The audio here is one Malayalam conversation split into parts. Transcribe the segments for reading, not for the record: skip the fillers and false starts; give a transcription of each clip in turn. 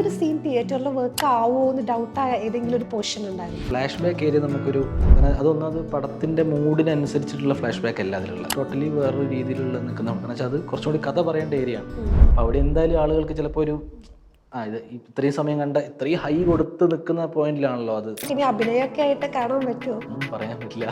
ഒരു സീൻ തിയേറ്ററിൽ വർക്ക് ആവോ എന്ന് ഡൗട്ടായ ഏതെങ്കിലും ഒരു പോർഷൻ ഉണ്ടായിരുന്നു? ഫ്ലാഷ് ബാക്ക് ഏരിയ നമുക്കൊരു അതൊന്നത് പടത്തിൻ്റെ മൂഡിനനുസരിച്ചിട്ടുള്ള ഫ്ലാഷ് ബാക്ക് അല്ല അതിലുള്ള ടോട്ടലി വേറൊരു രീതിയിലുള്ള നിൽക്കുന്ന കാരണം വെച്ചാൽ അത് കുറച്ചുകൂടി കഥ പറയേണ്ട ഏരിയ ആണ്. അപ്പോൾ അവിടെ എന്തായാലും ആളുകൾക്ക് ചിലപ്പോൾ ഒരു ഇത് ഇത്രയും സമയം കണ്ട ഇത്രയും ഹൈ കൊടുത്ത് നിൽക്കുന്ന പോയിന്റിലാണല്ലോ അത്. ഇനി അഭിനയമൊക്കെ ആയിട്ട് കാണാൻ പറ്റുമോ? ഒന്നും പറയാൻ പറ്റില്ല.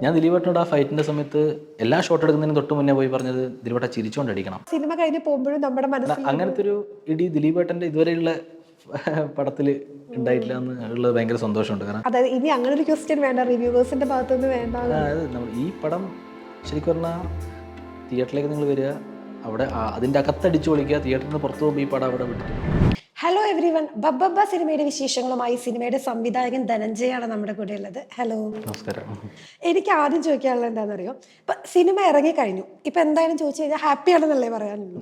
ഞാൻ ദിലീപേട്ടനോട് ആ ഫൈറ്റിന്റെ സമയത്ത് എല്ലാ ഷോട്ട് എടുക്കുന്നതിന് തൊട്ട് മുന്നേ പോയി പറഞ്ഞത് ദിലീപേട്ട ചിരിച്ചുകൊണ്ടടിക്കണം. സിനിമ കഴിഞ്ഞ് പോകുമ്പോഴും നമ്മുടെ മനസ്സിൽ അങ്ങനത്തെ ഒരു ഇടി ദിലീപേട്ടന്റെ ഇതുവരെയുള്ള പടത്തിൽ ഉണ്ടായിട്ടില്ല എന്നുള്ളത് ഭയങ്കര സന്തോഷമുണ്ട്. കാരണം അതായത് ഇനി അങ്ങനെ ഒരു ക്വസ്റ്റ്യൻ വേണ്ട, റിവ്യൂവേഴ്സിന്റെ ഭാഗത്തുനിന്ന് വേണ്ട. അതായത് നമ്മൾ ഈ പടം ശരിക്കും പറഞ്ഞാൽ തിയേറ്ററിലേക്ക് നിങ്ങൾ വരിക, അവിടെ അതിൻ്റെ അകത്തടിച്ചു പൊളിക്കുക, തിയേറ്ററിൽ നിന്ന് പുറത്തു പോകുമ്പോൾ ഈ പടം അവിടെ വിട്ടിട്ട്. ഹലോ എവ്രി വൺ, ബബ്ബ സിനിമയുടെ വിശേഷങ്ങളുമായി സിനിമയുടെ സംവിധായകൻ ധനഞ്ജയാണ് നമ്മുടെ കൂടെ ഉള്ളത്. ഹലോ, നമസ്കാരം. എനിക്ക് ആദ്യം ചോദിക്കാനുള്ളത് എന്താണെന്നറിയോ, ഇപ്പൊ സിനിമ ഇറങ്ങി കഴിഞ്ഞു, ഇപ്പൊ എന്തായാലും ചോദിച്ചു കഴിഞ്ഞാൽ ഹാപ്പി ആണെന്നല്ലേ പറയാനുള്ളൂ.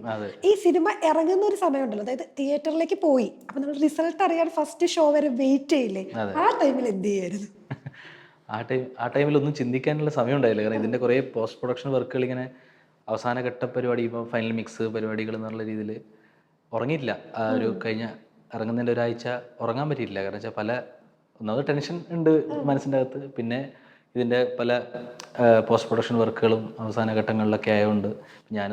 ഈ സിനിമ ഇറങ്ങുന്ന ഒരു സമയമുണ്ടല്ലോ, അതായത് തിയേറ്ററിലേക്ക് പോയി അപ്പൊ നമ്മൾ റിസൾട്ട് അറിയാൻ ഫസ്റ്റ് ഷോ വരെ വെയിറ്റ് ചെയ്യില്ലേ, ആ ടൈമിൽ എന്ത് ചെയ്യായിരുന്നു? ആ ടൈമിൽ ഒന്നും ചിന്തിക്കാനുള്ള സമയം ഉണ്ടായില്ല. കാരണം ഇതിൻ്റെ കുറേ പോസ്റ്റ് പ്രൊഡക്ഷൻ വർക്കുകൾ ഇങ്ങനെ അവസാന ഘട്ട പരിപാടി, ഇപ്പോൾ ഫൈനൽ മിക്സ് പരിപാടികൾ എന്നുള്ള രീതിയിൽ ഉറങ്ങിയിട്ടില്ല. ആ ഒരു കഴിഞ്ഞ ഇറങ്ങുന്നതിൻ്റെ ഒരാഴ്ച ഉറങ്ങാൻ പറ്റിയിട്ടില്ല. കാരണം വെച്ചാൽ പല ഒന്നാമത് ടെൻഷൻ ഉണ്ട് മനസ്സിൻ്റെ അകത്ത്, പിന്നെ ഇതിൻ്റെ പല പോസ്റ്റ് പ്രൊഡക്ഷൻ വർക്കുകളും അവസാന ഘട്ടങ്ങളിലൊക്കെ ആയതുകൊണ്ട്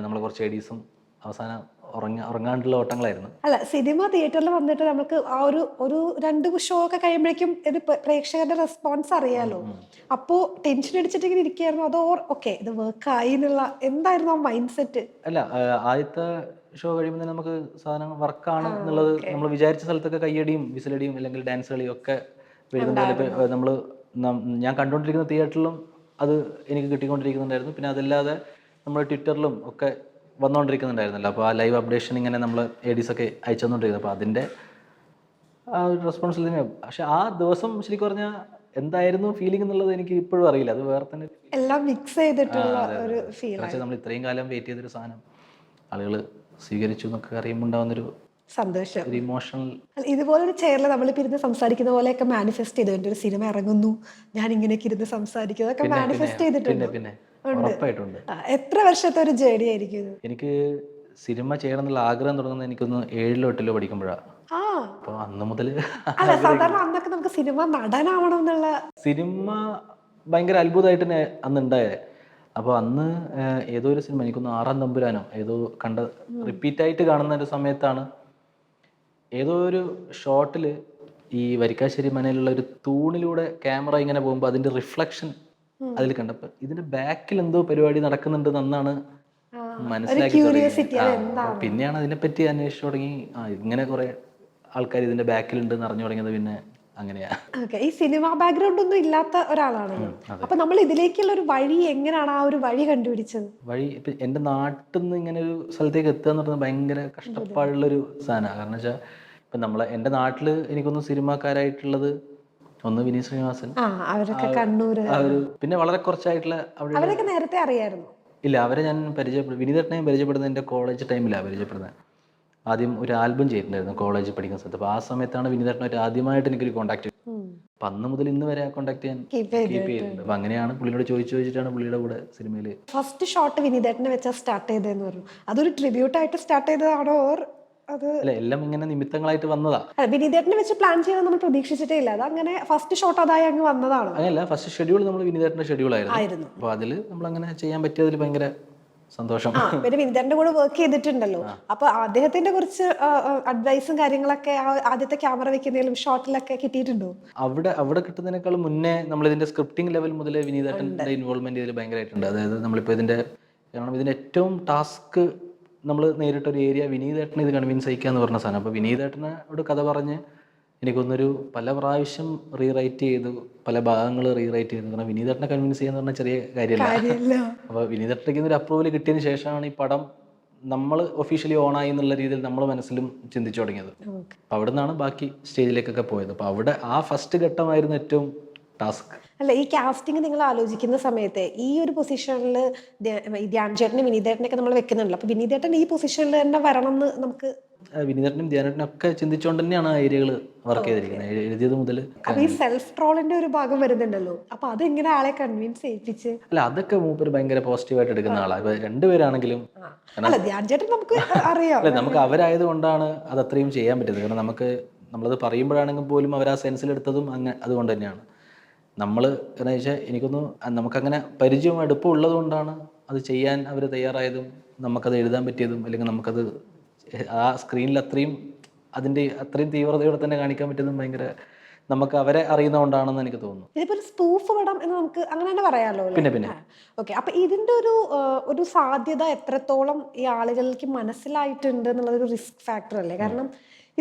നമ്മൾ കുറച്ച് ഐഡീസും അവസാനം ഉറങ്ങാണ്ടുള്ള ഓട്ടങ്ങളായിരുന്നു. അല്ല, സിനിമ തിയേറ്ററിൽ വന്നിട്ട് നമുക്ക് ആ ഒരു രണ്ട് ഷോ ഒക്കെ കഴിയുമ്പോഴേക്കും ഇത് പ്രേക്ഷകരുടെ റെസ്പോൺസ് അറിയാലോ. അപ്പോ ടെൻഷൻ അടിച്ചിട്ട് ഇങ്ങനെ ഇരിക്കുകയായിരുന്നു, അതോ ഓക്കെ ഇത് വർക്ക് ആയി എന്നുള്ള എന്തായിരുന്നു ആ മൈൻഡ് സെറ്റ്? അല്ല, ആദ്യത്തെ ഷോ കഴിയുമ്പോൾ തന്നെ നമുക്ക് സാധനം വർക്കാണ് എന്നുള്ളത് നമ്മൾ വിചാരിച്ച സ്ഥലത്തൊക്കെ കയ്യടിയും വിസിലടിയും അല്ലെങ്കിൽ ഡാൻസ് കളിയും ഒക്കെ വരുന്നത്. ഞാൻ കണ്ടുകൊണ്ടിരിക്കുന്ന തിയേറ്ററിലും അത് എനിക്ക് കിട്ടിക്കൊണ്ടിരിക്കുന്നുണ്ടായിരുന്നു. പിന്നെ അതല്ലാതെ നമ്മൾ ട്വിറ്ററിലും ഒക്കെ വന്നുകൊണ്ടിരിക്കുന്നുണ്ടായിരുന്നല്ലോ. അപ്പോൾ ആ ലൈവ് അപ്ഡേഷൻ ഇങ്ങനെ നമ്മൾ എഡീസൊക്കെ അയച്ചു തന്നുകൊണ്ടിരിക്കുന്നത്. അപ്പോൾ അതിൻ്റെ ആ ഒരു റെസ്പോൺസിൽ തന്നെ. പക്ഷെ ആ ദിവസം ശരിക്കും പറഞ്ഞാൽ എന്തായിരുന്നു ഫീലിംഗ് എന്നുള്ളത് എനിക്ക് ഇപ്പോഴും അറിയില്ല. അത് വേറെ തന്നെ എല്ലാം മിക്സ് ചെയ്തിട്ടുള്ള ഒരു ഫീൽ. നമ്മൾ ഇത്രയും കാലം വെയിറ്റ് ചെയ്തൊരു സാധനം ആളുകൾ സ്വീകരിച്ചു എന്നൊക്കെ അറിയുമ്പോൾ ഉണ്ടാവുന്നൊരു സന്തോഷം, ഒരു ഇമോഷണൽ. ഇതുപോലൊരു ചെയറിൽ നമ്മളിപ്പോൾ ഇരുന്ന് സംസാരിക്കുന്ന പോലെയൊക്കെ മാനിഫെസ്റ്റ് ചെയ്തു. എൻ്റെ ഒരു സിനിമ ഇറങ്ങുന്നു, ഞാൻ ഇങ്ങനെയൊക്കെ ഇരുന്ന് സംസാരിക്കും, അതൊക്കെ മാനിഫെസ്റ്റ് ചെയ്തിട്ടുണ്ട്. പിന്നെ ഉറപ്പായിട്ടുണ്ട്. എത്ര വർഷത്തെ ഒരു ജേർണി ആയിരിക്കും ഇത്? എനിക്ക് സിനിമ ചെയ്യണം എന്നുള്ള ആഗ്രഹം തുടങ്ങുന്നത് എനിക്കൊന്ന് 7-ോ 8-ലോ പഠിക്കുമ്പോഴാണ്. അപ്പോൾ അന്ന് മുതൽ അല്ല, സാധാരണ അന്നൊക്കെ നമുക്ക് സിനിമ നടനാവണം എന്നുള്ള സിനിമ ഭയങ്കര അത്ഭുതമായിട്ട് തന്നെ അന്ന് ഉണ്ടായത്. അപ്പോൾ അന്ന് ഏതോ ഒരു സിനിമ എനിക്കൊന്ന് 6-ാം തമ്പുരാനോ ഏതോ റിപ്പീറ്റായിട്ട് കാണുന്ന ഒരു സമയത്താണ് ഏതോ ഒരു ഷോട്ടിൽ ഈ വരിക്കാശ്ശേരി മനയിലുള്ള ഒരു തൂണിലൂടെ ക്യാമറ ഇങ്ങനെ പോകുമ്പോൾ അതിൻ്റെ റിഫ്ലക്ഷൻ അതിൽ കണ്ടപ്പോൾ ഇതിന്റെ ബാക്കിൽ എന്തോ പരിപാടി നടക്കുന്നുണ്ട് എന്നാണ് മനസ്സിലാക്കി. പിന്നെയാണ് അതിനെപ്പറ്റി അന്വേഷിച്ചു തുടങ്ങി. ഇങ്ങനെ കുറെ ആൾക്കാർ ഇതിന്റെ ബാക്കിലുണ്ടെന്ന് അറിഞ്ഞു തുടങ്ങിയത് പിന്നെ അങ്ങനെയാ. ഈ സിനിമ ബാക്ക്ഗ്രൗണ്ട് ഒന്നും ഇല്ലാത്ത ഒരാളാണ്. അപ്പൊ നമ്മൾ ഇതിലേക്കുള്ള ഒരു വഴി എങ്ങനെയാണ് ആ ഒരു വഴി കണ്ടുപിടിച്ചത്? വഴി ഇപ്പൊ എന്റെ നാട്ടിൽ നിന്ന് ഇങ്ങനെ ഒരു സ്ഥലത്തേക്ക് എത്തുക എന്ന് പറഞ്ഞാൽ ഭയങ്കര കഷ്ടപ്പാടുള്ളൊരു സാധനമാണ്. കാരണം വെച്ചാൽ ഇപ്പൊ എന്റെ നാട്ടില് എനിക്കൊന്ന് സിനിമാക്കാരായിട്ടുള്ളത് ഒന്ന് വിനീത് ശ്രീനിവാസൻ, പിന്നെ വളരെ കുറച്ചായിട്ടുള്ള അവരൊക്കെ നേരത്തെ അറിയായിരുന്നു. ഇല്ല, അവരെ ഞാൻ വിനീതേട്ടനെ പരിചയപ്പെടുന്നത് എൻ്റെ കോളേജ് ടൈമിലാണ് പരിചയപ്പെടുന്നത്. ആദ്യം ഒരു ആൽബം ചെയ്തിട്ടുണ്ടായിരുന്നു കോളേജിൽ പഠിക്കുന്ന സ്ഥലത്ത്. അപ്പോൾ ആ സമയത്താണ് വിനീതേട്ടനായിട്ട് ആദ്യമായിട്ട് എനിക്കൊരു കോൺടാക്ട്. അപ്പം അന്ന് മുതൽ ഇന്ന് വരെ കോൺടാക്ട് ചെയ്യാൻ കീപ്പ് ചെയ്തിട്ടുണ്ട്. അപ്പം അങ്ങനെയാണ് പുള്ളിയോട് ചോദിച്ചിട്ടാണ് പുള്ളിയുടെ കൂടെ സിനിമയിൽ ഫസ്റ്റ് ഷോട്ട് വിനീതേട്ടനെ വെച്ചാൽ സ്റ്റാർട്ട് ചെയ്തതെന്ന് പറഞ്ഞു. അതൊരു ട്രിബ്യൂട്ടായിട്ട് സ്റ്റാർട്ട് ചെയ്തതാണോ? അല്ല, എല്ലാം ഇങ്ങനെ നിമിത്തങ്ങളായിട്ട് വന്നതാ. വിനീതേട്ടനെ വെച്ച് പ്ലാൻ ചെയ്യാൻ നമ്മൾ പ്രതീക്ഷിച്ചിട്ടേ ഇല്ല. അത് അങ്ങനെ ഫസ്റ്റ് ഷോട്ട് അതായി അങ്ങ് വന്നതാണ്. അങ്ങനെയല്ല, ഫസ്റ്റ് ഷെഡ്യൂൾ നമ്മൾ വിനീതേട്ടന്റെ ഷെഡ്യൂൾ ആയിരുന്നു. അപ്പോൾ അതിൽ നമ്മൾ അങ്ങനെ ചെയ്യാൻ പറ്റിയതിൽ ഭയങ്കര സന്തോഷം. പിന്നെ വിനീതേട്ടന്റെ കൂടെ വർക്ക് ചെയ്തിട്ടുണ്ടല്ലോ, അപ്പൊ അദ്ദേഹത്തിന്റെ കുറച്ച് അഡ്വൈസും കാര്യങ്ങളൊക്കെ ആദ്യത്തെ ക്യാമറ വെക്കുന്നതിലും ഷോട്ടിലൊക്കെ കിട്ടിയിട്ടുണ്ടോ? അവിടെ കിട്ടുന്നതിനേക്കാളും മുന്നേ നമ്മൾ ഇതിന്റെ സ്ക്രിപ്റ്റിംഗ് ലെവൽ മുതൽ വിനീതേട്ടന്റെ ഇൻവോൾവ്മെന്റ് ഇതിൽ ഭയങ്കരമായിട്ടുണ്ട്. അതായത് നമ്മളിപ്പോൾ ഇതിന്റെ ഏറ്റവും ടാസ്ക് നമ്മൾ നേരിട്ടൊരു ഏരിയ വിനീതേട്ടനെ ഇത് കൺവിൻസ് ചെയ്യിക്കാന്ന് പറഞ്ഞ സാധനം. അപ്പോൾ വിനീതേട്ടനോട് കഥ പറഞ്ഞ് എനിക്കൊന്നൊരു പല പ്രാവശ്യം റീറൈറ്റ് ചെയ്തു, പല ഭാഗങ്ങൾ റീറൈറ്റ് ചെയ്തു. കാരണം വിനീതേട്ടനെ കൺവിൻസ് ചെയ്യാന്ന് പറഞ്ഞാൽ ചെറിയ കാര്യമല്ല. അപ്പോൾ വിനീതേട്ടനേക്ക് ഒരു അപ്രൂവൽ കിട്ടിയതിന് ശേഷമാണ് ഈ പടം നമ്മൾ ഒഫീഷ്യലി ഓണായി എന്നുള്ള രീതിയിൽ നമ്മൾ മനസ്സിലും ചിന്തിച്ചു തുടങ്ങിയത്. അപ്പോൾ അവിടെ നിന്നാണ് ബാക്കി സ്റ്റേജിലേക്കൊക്കെ പോയത്. അപ്പോൾ അവിടെ ആ ഫസ്റ്റ് ഘട്ടമായിരുന്നു ഏറ്റവും ടാസ്ക്. അല്ല, ഈ കാസ്റ്റിംഗ് നിങ്ങൾ ആലോചിക്കുന്ന സമയത്ത് ഈ ഒരു പൊസിഷനിൽ ധ്യാൻ ചേട്ടനെ വിനീതേട്ടനൊക്കെ നമ്മൾ വെക്കുന്നുണ്ടല്ലോ, അപ്പൊ വിനീതേട്ടൻ ഈ പൊസിഷനിൽ തന്നെ വരണം എന്ന് നമുക്ക് വിനീതേട്ടനും ധ്യാനേട്ടനും ഒക്കെ ചിന്തിച്ചുകൊണ്ട് തന്നെയാണ് ആ ഏരിയകൾ വർക്ക് ചെയ്തിരിക്കുന്നത്. എഴുതിയത് മുതൽ. അപ്പൊ ഈ സെൽഫ് ട്രോളിന്റെ ഒരു ഭാഗം വരുന്നുണ്ടല്ലോ, അപ്പൊ അതെങ്ങനെ ആളെ കൺവിൻസ് ചെയ്യിപ്പിച്ച്? അല്ല, അതൊക്കെ മൂപ്പര് ഭയങ്കര പോസിറ്റീവായിട്ട് എടുക്കുന്ന ആളാണ്. ഇപ്പൊ രണ്ടുപേരാണെങ്കിലും അല്ല, ധ്യാൻ ചേട്ടൻ നമുക്ക് അറിയാം. അല്ല, നമുക്ക് അവരായത് കൊണ്ടാണ് അത് അത്രയും ചെയ്യാൻ പറ്റുന്നത്. കാരണം നമ്മളത് പറയുമ്പോഴാണെങ്കിൽ പോലും അവർ ആ സെൻസിലെടുത്തതും അങ്ങനെ അതുകൊണ്ട് തന്നെയാണ്. നമ്മൾ എന്താ വെച്ചാൽ എനിക്കൊന്ന് നമുക്കങ്ങനെ പരിചയം അടുപ്പം ഉള്ളത് കൊണ്ടാണ് അത് ചെയ്യാൻ അവർ തയ്യാറായതും നമുക്കത് എഴുതാൻ പറ്റിയതും, അല്ലെങ്കിൽ നമുക്കത് ആ സ്ക്രീനിൽ അത്രയും തീവ്രതയോടെ തന്നെ കാണിക്കാൻ പറ്റുന്നതും ഭയങ്കര നമുക്ക് അവരെ അറിയുന്നതുകൊണ്ടാണെന്ന് എനിക്ക് തോന്നുന്നു. ഇതിപ്പോ ഒരു സ്പൂഫ് പടം എന്ന് നമുക്ക് അങ്ങനെ തന്നെ പറയാലോ. പിന്നെ ഓക്കെ, അപ്പൊ ഇതിന്റെ ഒരു സാധ്യത എത്രത്തോളം ഈ ആളുകൾക്ക് മനസ്സിലായിട്ടുണ്ട് എന്നുള്ളതൊരു റിസ്ക് ഫാക്ടർ അല്ലേ? കാരണം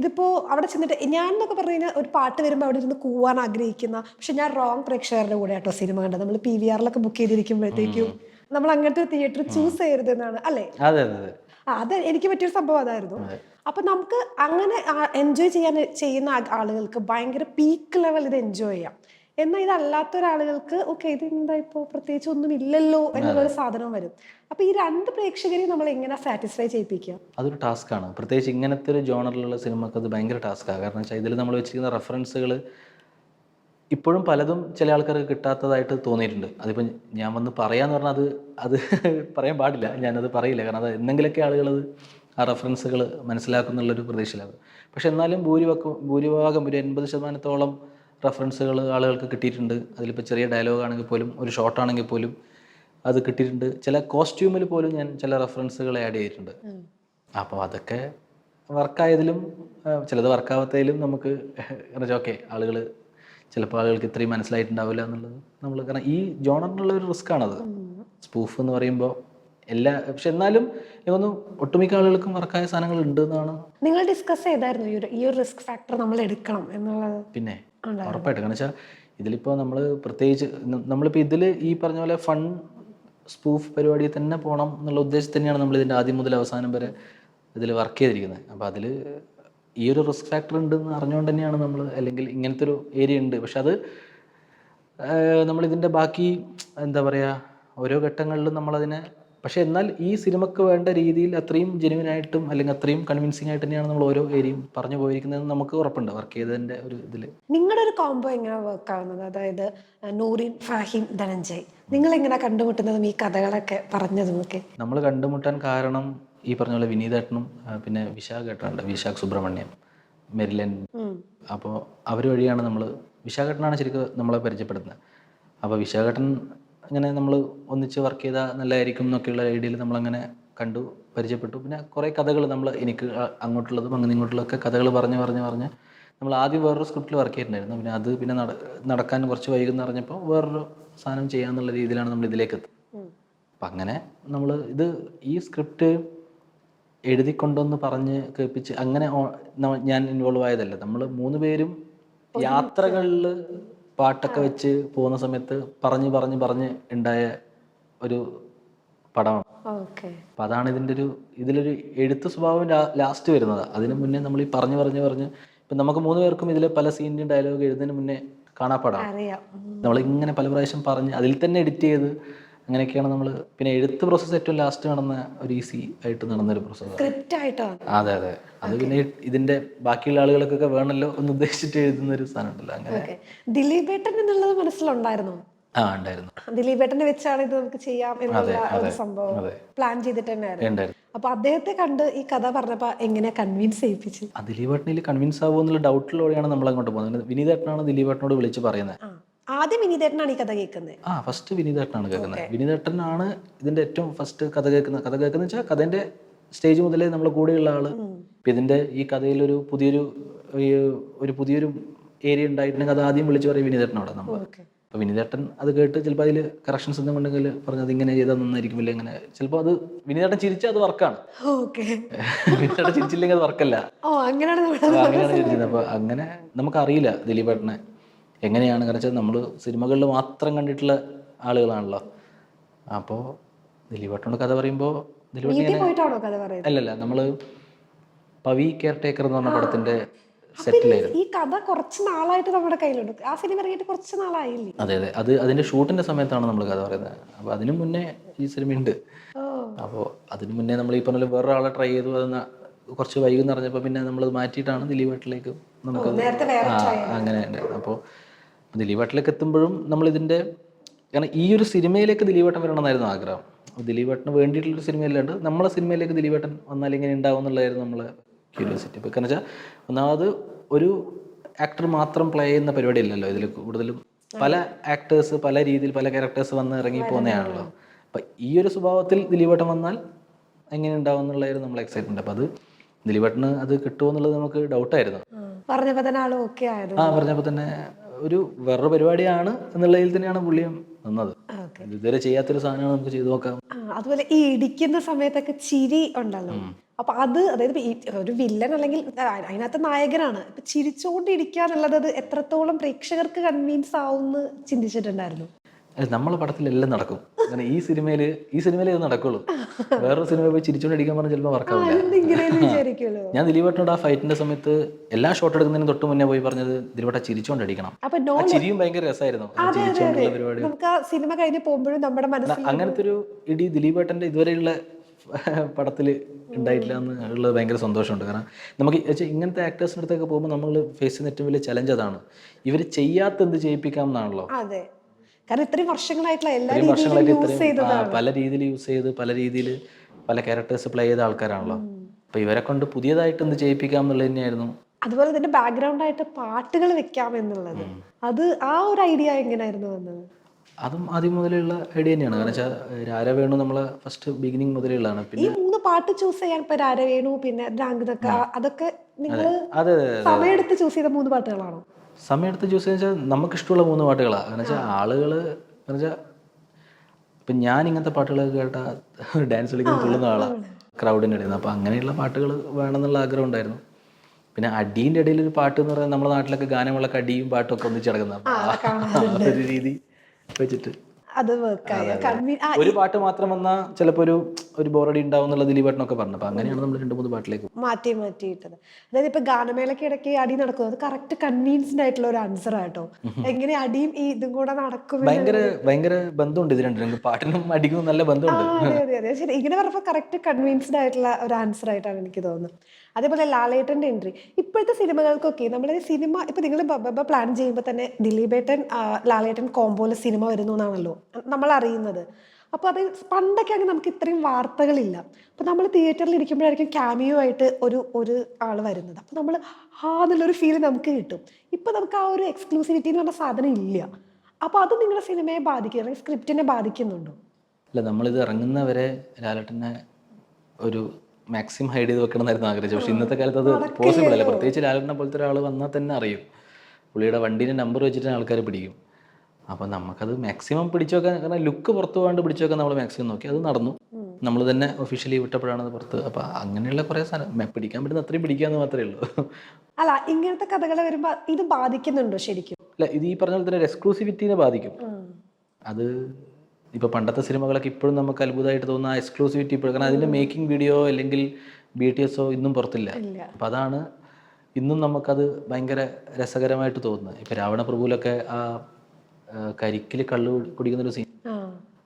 ഇതിപ്പോ അവിടെ ചെന്നിട്ട് ഞാൻ എന്നൊക്കെ പറഞ്ഞു കഴിഞ്ഞാൽ ഒരു പാട്ട് വരുമ്പോൾ അവിടെ ഇരുന്ന് കൂവാൻ ആഗ്രഹിക്കുന്ന, പക്ഷെ ഞാൻ റോങ് പ്രേക്ഷകരുടെ കൂടെ ആട്ടോ സിനിമ കണ്ടത്. നമ്മൾ PVR ബുക്ക് ചെയ്തിരിക്കുമ്പോഴത്തേക്കും നമ്മൾ അങ്ങനത്തെ തിയേറ്റർ ചൂസ് ചെയ്യരുത് എന്നാണ് അല്ലേ? അതെ. അത് എനിക്ക് പറ്റിയൊരു സംഭവം അതായിരുന്നു. അപ്പൊ നമുക്ക് അങ്ങനെ എൻജോയ് ചെയ്യുന്ന ആളുകൾക്ക് ഭയങ്കര പീക്ക് ലെവൽ ഇത് എൻജോയ് ചെയ്യാം. എന്നാൽ ഇതല്ലാത്ത ഒരാളുകൾക്ക് ഓക്കെ ഇത് എന്താ ഇപ്പോ പ്രത്യേകിച്ച് ഒന്നും ഇല്ലല്ലോ എന്നുള്ളൊരു സാധനം വരും. അപ്പൊ ഈ രണ്ട് പ്രേക്ഷകരെയും നമ്മൾ എങ്ങനെ സാറ്റിസ്ഫൈ ചെയ്യിപ്പിക്കുക? അതൊരു ടാസ്ക്കാണ്. പ്രത്യേകിച്ച് ഇങ്ങനത്തെ ഒരു ജോണറിലുള്ള സിനിമക്ക് അത് ഭയങ്കര ടാസ്ക്കാണ്. കാരണം വെച്ചാൽ ഇതിൽ നമ്മൾ വെച്ചിരിക്കുന്ന റെഫറൻസുകൾ ഇപ്പോഴും പലതും ചില ആൾക്കാർക്ക് കിട്ടാത്തതായിട്ട് തോന്നിയിട്ടുണ്ട്. അതിപ്പോൾ ഞാൻ വന്ന് പറയാന്ന് പറഞ്ഞാൽ അത് പറയാൻ പാടില്ല, ഞാനത് പറയില്ല. കാരണം അത് എന്തെങ്കിലുമൊക്കെ ആളുകളത് ആ റെഫറൻസുകൾ മനസ്സിലാക്കുന്നുള്ളൊരു പ്രതീക്ഷയിലാണ്. പക്ഷെ എന്നാലും ഭൂരിഭാഗം ഒരു 80% റെഫറൻസുകൾ ആളുകൾക്ക് കിട്ടിയിട്ടുണ്ട്. അതിലിപ്പോൾ ചെറിയ ഡയലോഗ് ആണെങ്കിൽ പോലും, ഒരു ഷോർട്ടാണെങ്കിൽ പോലും അത് കിട്ടിയിട്ടുണ്ട്. ചില കോസ്റ്റ്യൂമിൽ പോലും ഞാൻ ചില റെഫറൻസുകൾ ആഡ് ചെയ്തിട്ടുണ്ട്. അപ്പോൾ അതൊക്കെ വർക്കായതിലും ചിലത് വർക്കാവാത്തതിലും നമുക്ക് ഓക്കെ, ചിലപ്പോൾ ആളുകൾക്ക് ഇത്രയും മനസ്സിലായിട്ടുണ്ടാവില്ല എന്നുള്ളത് നമ്മൾ, കാരണം ഈ ജോണറിനുള്ള ഒരു റിസ്ക്കാണത്. സ്പൂഫ് എന്ന് പറയുമ്പോൾ പക്ഷെ എന്നാലും എനിക്കൊന്ന് ഒട്ടുമിക്ക ആളുകൾക്കും വർക്കായ സാധനങ്ങൾ ഉണ്ട് എന്നാണ്. നിങ്ങൾ ഡിസ്കസ് ചെയ്തായിരുന്നു ഈ ഒരു റിസ്ക് ഫാക്ടർ നമ്മൾ എടുക്കണം എന്നുള്ളത്? പിന്നെ ഉറപ്പായിട്ട്. കാരണം വെച്ചാൽ ഇതിലിപ്പോൾ നമ്മൾ പ്രത്യേകിച്ച് നമ്മളിപ്പോൾ ഇതിൽ ഈ പറഞ്ഞ പോലെ ഫൺ സ്പൂഫ് പരിപാടി തന്നെ പോകണം എന്നുള്ള ഉദ്ദേശത്തിൽ തന്നെയാണ് നമ്മൾ ഇതിൻ്റെ ആദ്യം മുതൽ അവസാനം വരെ ഇതിൽ വർക്ക് ചെയ്തിരിക്കുന്നത്. അപ്പോൾ അതിൽ ഈ ഒരു റിസ്ക് ഫാക്ടർ ഉണ്ടെന്ന് അറിഞ്ഞുകൊണ്ട് തന്നെയാണ് നമ്മൾ, അല്ലെങ്കിൽ ഇങ്ങനത്തെ ഒരു ഏരിയ ഉണ്ട്. പക്ഷെ അത് നമ്മളിതിൻ്റെ ബാക്കി എന്താ പറയുക, ഓരോ ഘട്ടങ്ങളിലും നമ്മളതിനെ, പക്ഷെ എന്നാൽ ഈ സിനിമക്ക് വേണ്ട രീതിയിൽ അത്രയും ജെനുവിനായിട്ടും അല്ലെങ്കിൽ അത്രയും കൺവിൻസിങ് ആയിട്ട് തന്നെയാണ് നമ്മൾ ഓരോ ഏരിയയും പറഞ്ഞു പോയിരിക്കുന്നത്. നമുക്ക് ഉറപ്പുണ്ട് വർക്ക് ചെയ്തതിൻ്റെ ഒരു ഇതിൽ. നിങ്ങളുടെ ഒരു കോംബോ എങ്ങനെ വർക്ക് ആവുന്നത്? അതായത് നൂറിൻ, ഫാഹിം, ധനഞ്ജയ്, നിങ്ങൾ എങ്ങനെ കണ്ടുമുട്ടുന്നതും ഈ കഥകളൊക്കെ പറഞ്ഞതും ഒക്കെ? നമ്മൾ കണ്ടുമുട്ടാൻ കാരണം ഈ പറഞ്ഞ പോലെ വിനീതേട്ടനും പിന്നെ വിശാഖേട്ടനുണ്ട്, വിശാഖ് സുബ്രഹ്മണ്യം, മെരിലൻ. അപ്പോൾ അവർ വഴിയാണ് വിശാഖേട്ടനാണ് ശരിക്കും നമ്മളെ പരിചയപ്പെടുന്നത്. അപ്പോൾ വിശാഖേട്ടൻ അങ്ങനെ നമ്മൾ ഒന്നിച്ച് വർക്ക് ചെയ്താൽ നല്ലതായിരിക്കും എന്നൊക്കെയുള്ള ഐഡിയയിൽ നമ്മളങ്ങനെ കണ്ടു, പരിചയപ്പെട്ടു. പിന്നെ കുറേ കഥകൾ എനിക്ക് അങ്ങോട്ടുള്ളതും അങ്ങനെ ഇങ്ങോട്ടുള്ളതൊക്കെ കഥകൾ പറഞ്ഞ് നമ്മൾ ആദ്യം വേറൊരു സ്ക്രിപ്റ്റിൽ വർക്ക് ചെയ്തിട്ടുണ്ടായിരുന്നു. പിന്നെ അത് നടക്കാൻ കുറച്ച് വൈകുന്ന അറിഞ്ഞപ്പോൾ വേറൊരു സാധനം ചെയ്യാന്നുള്ള രീതിയിലാണ് നമ്മൾ ഇതിലേക്ക് എത്തുന്നത്. അപ്പം അങ്ങനെ ഈ സ്ക്രിപ്റ്റ് എഴുതിക്കൊണ്ടൊന്ന് പറഞ്ഞ് കേൾപ്പിച്ച് അങ്ങനെ ഞാൻ ഇൻവോൾവ് ആയതല്ല. നമ്മൾ 3 പേരും യാത്രകളിൽ പാട്ടൊക്കെ വെച്ച് പോകുന്ന സമയത്ത് പറഞ്ഞ് ഉണ്ടായ ഒരു പടമാണ്. അപ്പം അതാണ് ഇതിലൊരു എഴുത്ത് സ്വഭാവം ലാസ്റ്റ് വരുന്നത്. അതിന് മുന്നേ നമ്മൾ ഈ പറഞ്ഞ് ഇപ്പം നമുക്ക് 3 പേർക്കും ഇതിലെ പല സീനിൻ്റെയും ഡയലോഗ് എഴുതുന്നതിന് മുന്നേ കാണാപ്പാടാണ്. നമ്മളിങ്ങനെ പല പ്രാവശ്യം പറഞ്ഞ് അതിൽ തന്നെ എഡിറ്റ് ചെയ്ത് അങ്ങനെയൊക്കെയാണ് നമ്മൾ. പിന്നെ എഴുത്ത് പ്രോസസ്സ് ഏറ്റവും ലാസ്റ്റ് നടന്ന ഒരു ഈസി ആയിട്ട് നടന്നൊരു പ്രോസസ്സ്. അതെ. അത് പിന്നെ ഇതിന്റെ ബാക്കിയുള്ള ആളുകൾക്കൊക്കെ വേണമല്ലോ എന്ന് ഉദ്ദേശിച്ചിട്ട് എഴുതുന്ന ഒരു സാധനം ഉണ്ടല്ലോ. അങ്ങനെ ദിലീപേട്ടൻ എന്നുള്ളത് മനസ്സിലുണ്ടായിരുന്നു? ഉണ്ടായിരുന്നു. ദിലീപേട്ടനെ വെച്ചാണ് ഇത് നമുക്ക് ചെയ്യാം എന്നുള്ള ഒരു സംഭവം പ്ലാൻ ചെയ്തിട്ട് തന്നെയായിരുന്നു. അപ്പൊ അദ്ദേഹത്തെ കണ്ട് ഈ കഥ പറഞ്ഞപ്പോ എങ്ങനെ കൺവിൻസ് ചെയ്യിപ്പിച്ചു? ദിലീപേട്ടനിൽ കൺവിൻസ് ആവുമോ എന്നുള്ള ഡൗട്ടിലൂടെയാണ് നമ്മൾ അങ്ങോട്ട് പോകുന്നത്. വിനീതേട്ടനാണ് ദിലീപേട്ടനോട് വിളിച്ച് പറയുന്നത്. ആദ്യം വിനീതേട്ടനാണ് ഈ കഥ കേൾക്കുന്നത്? ഫസ്റ്റ് വിനീതേട്ടനാണ് കേൾക്കുന്നത്. വിനീതേട്ടനാണ് ഇതിന്റെ ഏറ്റവും ഫസ്റ്റ് കഥ കേൾക്കുന്ന വെച്ചാൽ കഥന്റെ സ്റ്റേജ് മുതലേ നമ്മളെ കൂടെയുള്ള ആള്. ഇതിന്റെ ഈ കഥയിലൊരു പുതിയൊരു ഏരിയ ഉണ്ടായിട്ടുണ്ടെങ്കിൽ അത് ആദ്യം വിളിച്ച് പറയും വിനീതേട്ടനോട് നമ്മൾ. അപ്പോൾ വിനീതേട്ടൻ അത് കേട്ട് ചിലപ്പോൾ അതിൽ കറക്ഷൻസ് എന്തെങ്കിലും ഉണ്ടെങ്കിൽ പറഞ്ഞത് ഇങ്ങനെ ചെയ്താൽ നന്നായിരിക്കുമില്ല, ഇങ്ങനെ ചിലപ്പോൾ അത് വിനീതേട്ടൻ ചിരിച്ചാൽ അത് വർക്കാണ്. വിനീതേട്ടൻ ചിരിച്ചില്ലെങ്കിൽ അത് വർക്കല്ല. അങ്ങനെയാണ് ചിരിച്ചത്. അപ്പോൾ അങ്ങനെ നമുക്കറിയില്ല ദിലീപേട്ടനെ എങ്ങനെയാണ്. കാരണം നമ്മൾ സിനിമകളിൽ മാത്രം കണ്ടിട്ടുള്ള ആളുകളാണല്ലോ. അപ്പോൾ ദിലീപേട്ടനോട് കഥ പറയുമ്പോൾ അല്ലല്ല, നമ്മൾ പവി കെയർ ടേക്കർ എന്ന് പറഞ്ഞ പടത്തിന്റെ സെറ്റിലായിരുന്നു. ഈ കഥ കുറച്ച് നാളായിട്ട് നമ്മുടെ കയ്യിലുണ്ട്. ആ സിനിമ ഇറങ്ങിയിട്ട് കുറച്ച് നാളായില്ലേ? അതെ. അതിന്റെ ഷൂട്ടിന്റെ സമയത്താണ് നമ്മൾ കഥ പറയുന്നത്. അപ്പോൾ അതിനു മുന്നേ ഈ സിനിമ ഉണ്ട്. അപ്പോൾ അതിനു മുന്നേ നമ്മൾ ഈ പറഞ്ഞ വേറൊരാളെ ട്രൈ ചെയ്തു. കുറച്ച് വൈകുന്ന് പറഞ്ഞപ്പോൾ പിന്നെ നമ്മളത് മാറ്റിയിട്ടാണ് ദിലീപേട്ടിലേക്ക് നമുക്കത് നേരത്തെ വേറെ try അങ്ങനെ ഉണ്ടായിരുന്നു. അപ്പോൾ ദിലീപേട്ടിലേക്ക് എത്തുമ്പോഴും നമ്മളിതിൻ്റെ കാരണം ഈ ഒരു സിനിമയിലേക്ക് ദിലീപേട്ടൻ വരണമെന്നായിരുന്നു ആഗ്രഹം. ദിലീപേട്ടന് വേണ്ടിയിട്ടുള്ളൊരു സിനിമയല്ലാണ്ട് നമ്മളെ സിനിമയിലേക്ക് ദിലീപേട്ടൻ വന്നാൽ ഇങ്ങനെ ഉണ്ടാവും എന്നുള്ളതായിരുന്നു നമ്മളെ ക്യൂരിയോസിറ്റി. ഇപ്പോൾ കാരണം വെച്ചാൽ ഒന്നാമത് ഒരു ആക്ടർ മാത്രം പ്ലേ ചെയ്യുന്ന പരിപാടി ഇല്ലല്ലോ, ഇതിൽ കൂടുതലും പല ആക്ടേഴ്സ് പല രീതിയിൽ പല ക്യാരക്ടേഴ്സ് വന്ന് ഇറങ്ങി പോകുന്നതാണല്ലോ. അപ്പം ഈ ഒരു സ്വഭാവത്തിൽ ദിലീപേട്ടൻ വന്നാൽ എങ്ങനെ ഉണ്ടാവും എന്നുള്ളതായിരുന്നു നമ്മൾ എക്സൈറ്റ്മെന്റ്. അപ്പം അത് ദിലീപേട്ടന് അത് കിട്ടുമോ എന്നുള്ളത് നമുക്ക് ഡൗട്ടായിരുന്നു. പറഞ്ഞപ്പോ തന്നെ ആള് ഓക്കെ ആയത്. പറഞ്ഞപ്പോൾ തന്നെ ഒരു വേറൊരു പരിപാടിയാണ് എന്നുള്ളതിൽ തന്നെയാണ് പുള്ളിയും നിന്നത്. ഇതുവരെ ചെയ്യാത്തൊരു സാധനമാണ്, നമുക്ക് ചെയ്തു നോക്കാം. അതുപോലെ ഈ ഇടിക്കുന്ന സമയത്തൊക്കെ ചിരി ഉണ്ടല്ലോ, അപ്പൊ അത് അതായത് ഈ ഒരു വില്ലൻ അല്ലെങ്കിൽ അതിനകത്ത് നായകനാണ്, ഇപ്പൊ ചിരിച്ചോണ്ട് ഇരിക്കുക എന്നുള്ളത് അത് എത്രത്തോളം പ്രേക്ഷകർക്ക് കൺവീൻസ് ആവുമെന്ന് ചിന്തിച്ചിട്ടുണ്ടായിരുന്നു? നമ്മളെ പടത്തിലെല്ലാം നടക്കും. കാരണം ഈ സിനിമയിലേ ഇത് നടക്കുള്ളൂ. വേറൊരു സിനിമ പോയി ചിരിച്ചോണ്ടിരിക്കാൻ പറഞ്ഞാൽ ചിലപ്പോൾ വർക്കാവില്ല. ഞാൻ ദിലീപേട്ടനോട് ആ ഫൈറ്റിന്റെ സമയത്ത് എല്ലാ ഷോട്ട് എടുക്കുന്നതിന് തൊട്ട് മുന്നേ പോയി പറഞ്ഞത് ദിലീപേട്ട ചിരിച്ചോണ്ടടിക്കണം. ചിരിയും ഭയങ്കര രസമായിരുന്നു. പരിപാടി സിനിമ കഴിഞ്ഞ് പോകുമ്പോഴും നമ്മുടെ മനസ്സിൽ അങ്ങനത്തെ ഒരു ഇടി ദിലീപേട്ടന്റെ ഇതുവരെയുള്ള പടത്തിൽ ഉണ്ടായിട്ടില്ല എന്നുള്ളത് ഭയങ്കര സന്തോഷമുണ്ട്. കാരണം നമുക്ക് ഇങ്ങനത്തെ ആക്ടേഴ്സിൻ്റെ അടുത്തൊക്കെ പോകുമ്പോൾ നമ്മൾ ഫേസ് ചെയ്യുന്ന ഏറ്റവും വലിയ ചലഞ്ച് അതാണ്, ഇവർ ചെയ്യാത്ത എന്ത് ചെയ്യിപ്പിക്കാം എന്നാണല്ലോ. കാരണം ഇത്രയും വർഷങ്ങളായിട്ട് പല രീതിയിൽ യൂസ് ചെയ്ത് പല രീതിയിൽ പല ക്യാരക്ടേഴ്സ് പ്ലേ ചെയ്ത ആൾക്കാരാണല്ലോ. അപ്പൊ ഇവരെ കൊണ്ട് പുതിയതായിട്ട് എന്ത് ചെയ്യിപ്പിക്കാം എന്നുള്ളത് തന്നെയായിരുന്നു. അതുപോലെ ഇതിന്റെ ബാക്ക്ഗ്രൗണ്ട് ആയിട്ട് പാട്ടുകൾ വെക്കാം എന്നുള്ളത്, അത് ആ ഒരു ഐഡിയ എങ്ങനെയായിരുന്നു വന്നത്? അതും ആദ്യം മുതലുള്ള ഐഡിയ തന്നെയാണ്. കാരണം വെച്ചാൽ രാരവേണു നമ്മളെ ഫസ്റ്റ് ബിഗിനിങ് മുതലുള്ളതാണ്. പിന്നെ ഈ 3 പാട്ട് ചൂസ് ചെയ്യാൻ ഇപ്പൊ രാരവേണു പിന്നെ അതൊക്കെ നിങ്ങൾ സമയമെടുത്ത് ചൂസ് ചെയ്ത 3 പാട്ടുകളാണോ? സമയമെടുത്ത് ചൂസ് ചെയ്യാന്ന് വെച്ചാൽ നമുക്കിഷ്ടമുള്ള 3 പാട്ടുകളാണ്. കാരണം വെച്ചാൽ ആളുകൾ എന്ന് വെച്ചാൽ ഇപ്പം ഞാൻ ഇങ്ങനത്തെ പാട്ടുകളൊക്കെ കേട്ടാൽ ഡാൻസ് കളിക്കുന്ന തുള്ളുന്ന ആളാണ് ക്രൗഡിൻ്റെ ഇടയിൽ നിന്ന്. അപ്പോൾ അങ്ങനെയുള്ള പാട്ടുകൾ വേണമെന്നുള്ള ആഗ്രഹം ഉണ്ടായിരുന്നു. പിന്നെ അടീൻ്റെ ഇടയിൽ ഒരു പാട്ട് എന്ന് പറയുന്നത് നമ്മുടെ നാട്ടിലൊക്കെ ഗാനങ്ങളൊക്കെ അടിയും പാട്ടും ഒക്കെ ഒന്നിച്ച് കിടക്കുന്ന ഒരു രീതി വെച്ചിട്ട് ഒരു പാട്ട് മാത്രം വന്നാൽ ചിലപ്പോൾ ഒരു ബോറടി ഉണ്ടാവും എന്നുള്ള ദിലീപേട്ടനൊക്കെ പറഞ്ഞു. അപ്പൊ അങ്ങനെയാണ് നമ്മൾ 2-3 പാട്ടിലേക്ക് മാറ്റിയിട്ടത്. അതായത് ഇപ്പൊ ഗാനമേളയ്ക്ക് ഇടയ്ക്ക് അടി നടക്കും, അത് കറക്റ്റ് കൺവീൻസ്ഡ് ആയിട്ടുള്ള ഒരു ആൻസർ ആട്ടോ. എങ്ങനെ അടിയും ഈ ഇതും കൂടെ നടക്കും, ഭയങ്കര ബന്ധമുണ്ട് ഇത് രണ്ടും, പാട്ടിനും അടിക്കും നല്ല ബന്ധമുണ്ട്. അതെ ശരി. ഇങ്ങനെ പറഞ്ഞപ്പോൾ കറക്റ്റ് കൺവീൻസ്ഡ് ആയിട്ടുള്ള ഒരു ആൻസർ ആയിട്ടാണ് എനിക്ക് തോന്നുന്നത്. അതേപോലെ ലാലേട്ടന്റെ എൻട്രി ഇപ്പോഴത്തെ സിനിമകൾക്കൊക്കെ നമ്മൾ സിനിമ ഇപ്പൊ നിങ്ങൾ പ്ലാൻ ചെയ്യുമ്പോൾ തന്നെ ദിലീപേട്ടൻ ലാലേട്ടൻ കോംബോയില് സിനിമ വരുന്നു എന്നാണല്ലോ നമ്മൾ അറിയുന്നത്. അപ്പോൾ അത് പണ്ടൊക്കെ ആണെങ്കിൽ നമുക്ക് ഇത്രയും വാർത്തകളില്ല. അപ്പോൾ നമ്മൾ തിയേറ്ററിൽ ഇരിക്കുമ്പോഴായിരിക്കും ക്യാമിയോ ആയിട്ട് ഒരു ആൾ വരുന്നത്. അപ്പോൾ നമ്മൾ എന്നുള്ളൊരു ഫീൽ നമുക്ക് കിട്ടും. ഇപ്പം നമുക്ക് ആ ഒരു എക്സ്ക്ലൂസിവിറ്റി എന്ന് പറഞ്ഞ സാധനം ഇല്ല. അപ്പോൾ അത് നിങ്ങളുടെ സിനിമയെ ബാധിക്കുക അല്ലെങ്കിൽ സ്ക്രിപ്റ്റിനെ ബാധിക്കുന്നുണ്ടോ? അല്ല, നമ്മളിത് ഇറങ്ങുന്നവരെ ലാലേട്ടനെ ഒരു മാക്സിമം ഹൈഡ് ചെയ്ത് വെക്കണം എന്നായിരുന്നു ആഗ്രഹിച്ചത്. പക്ഷെ ഇന്നത്തെ കാലത്ത് അത് പോസിബിൾ അല്ല. പ്രത്യേകിച്ച് ലാലേട്ടനെ പോലത്തെ ഒരാൾ വന്നാൽ തന്നെ അറിയും, പുള്ളിയുടെ വണ്ടീൻ്റെ നമ്പർ വെച്ചിട്ട് ആൾക്കാർ പിടിക്കും. അപ്പോൾ നമുക്കത് മാക്സിമം പിടിച്ചു വെക്കാൻ, കാരണം ലുക്ക് പുറത്തു പോകാണ്ട് പിടിച്ചു വെക്കാൻ നമ്മൾ മാക്സിമം നോക്കി. അത് നടന്നു. നമ്മൾ തന്നെ ഒഫീഷ്യലി വിട്ടപ്പോഴാണ് അത് പുറത്ത്. അപ്പോൾ അങ്ങനെയുള്ള കുറേ സാധനം പിടിക്കാൻ പറ്റുന്ന അത്രയും പിടിക്കാന്ന് മാത്രമേ ഉള്ളൂ. അല്ല, ഇങ്ങനത്തെ കഥകൾ വരുമ്പോൾ ഇത് ബാധിക്കുന്നുണ്ടോ ശരിക്കും? അല്ല, ഇത് ഈ പറഞ്ഞ പോലെ തന്നെ എക്സ്ക്ലൂസിവിറ്റീനെ ബാധിക്കും. അത് ഇപ്പോൾ പണ്ടത്തെ സിനിമകളൊക്കെ ഇപ്പോഴും നമുക്ക് അത്ഭുതമായിട്ട് തോന്നുന്ന എക്സ്ക്ലൂസിവിറ്റി ഇപ്പോഴും, കാരണം അതിൻ്റെ മേക്കിംഗ് വീഡിയോ അല്ലെങ്കിൽ BTS ഇന്നും പുറത്തില്ല. അപ്പം അതാണ് ഇന്നും നമുക്കത് ഭയങ്കര രസകരമായിട്ട് തോന്നുന്നത്. ഇപ്പം രാവണപ്രഭുവിലൊക്കെ ആ കരിക്കിൽ കള്ള് കുടിക്കുന്നൊരു സീൻ,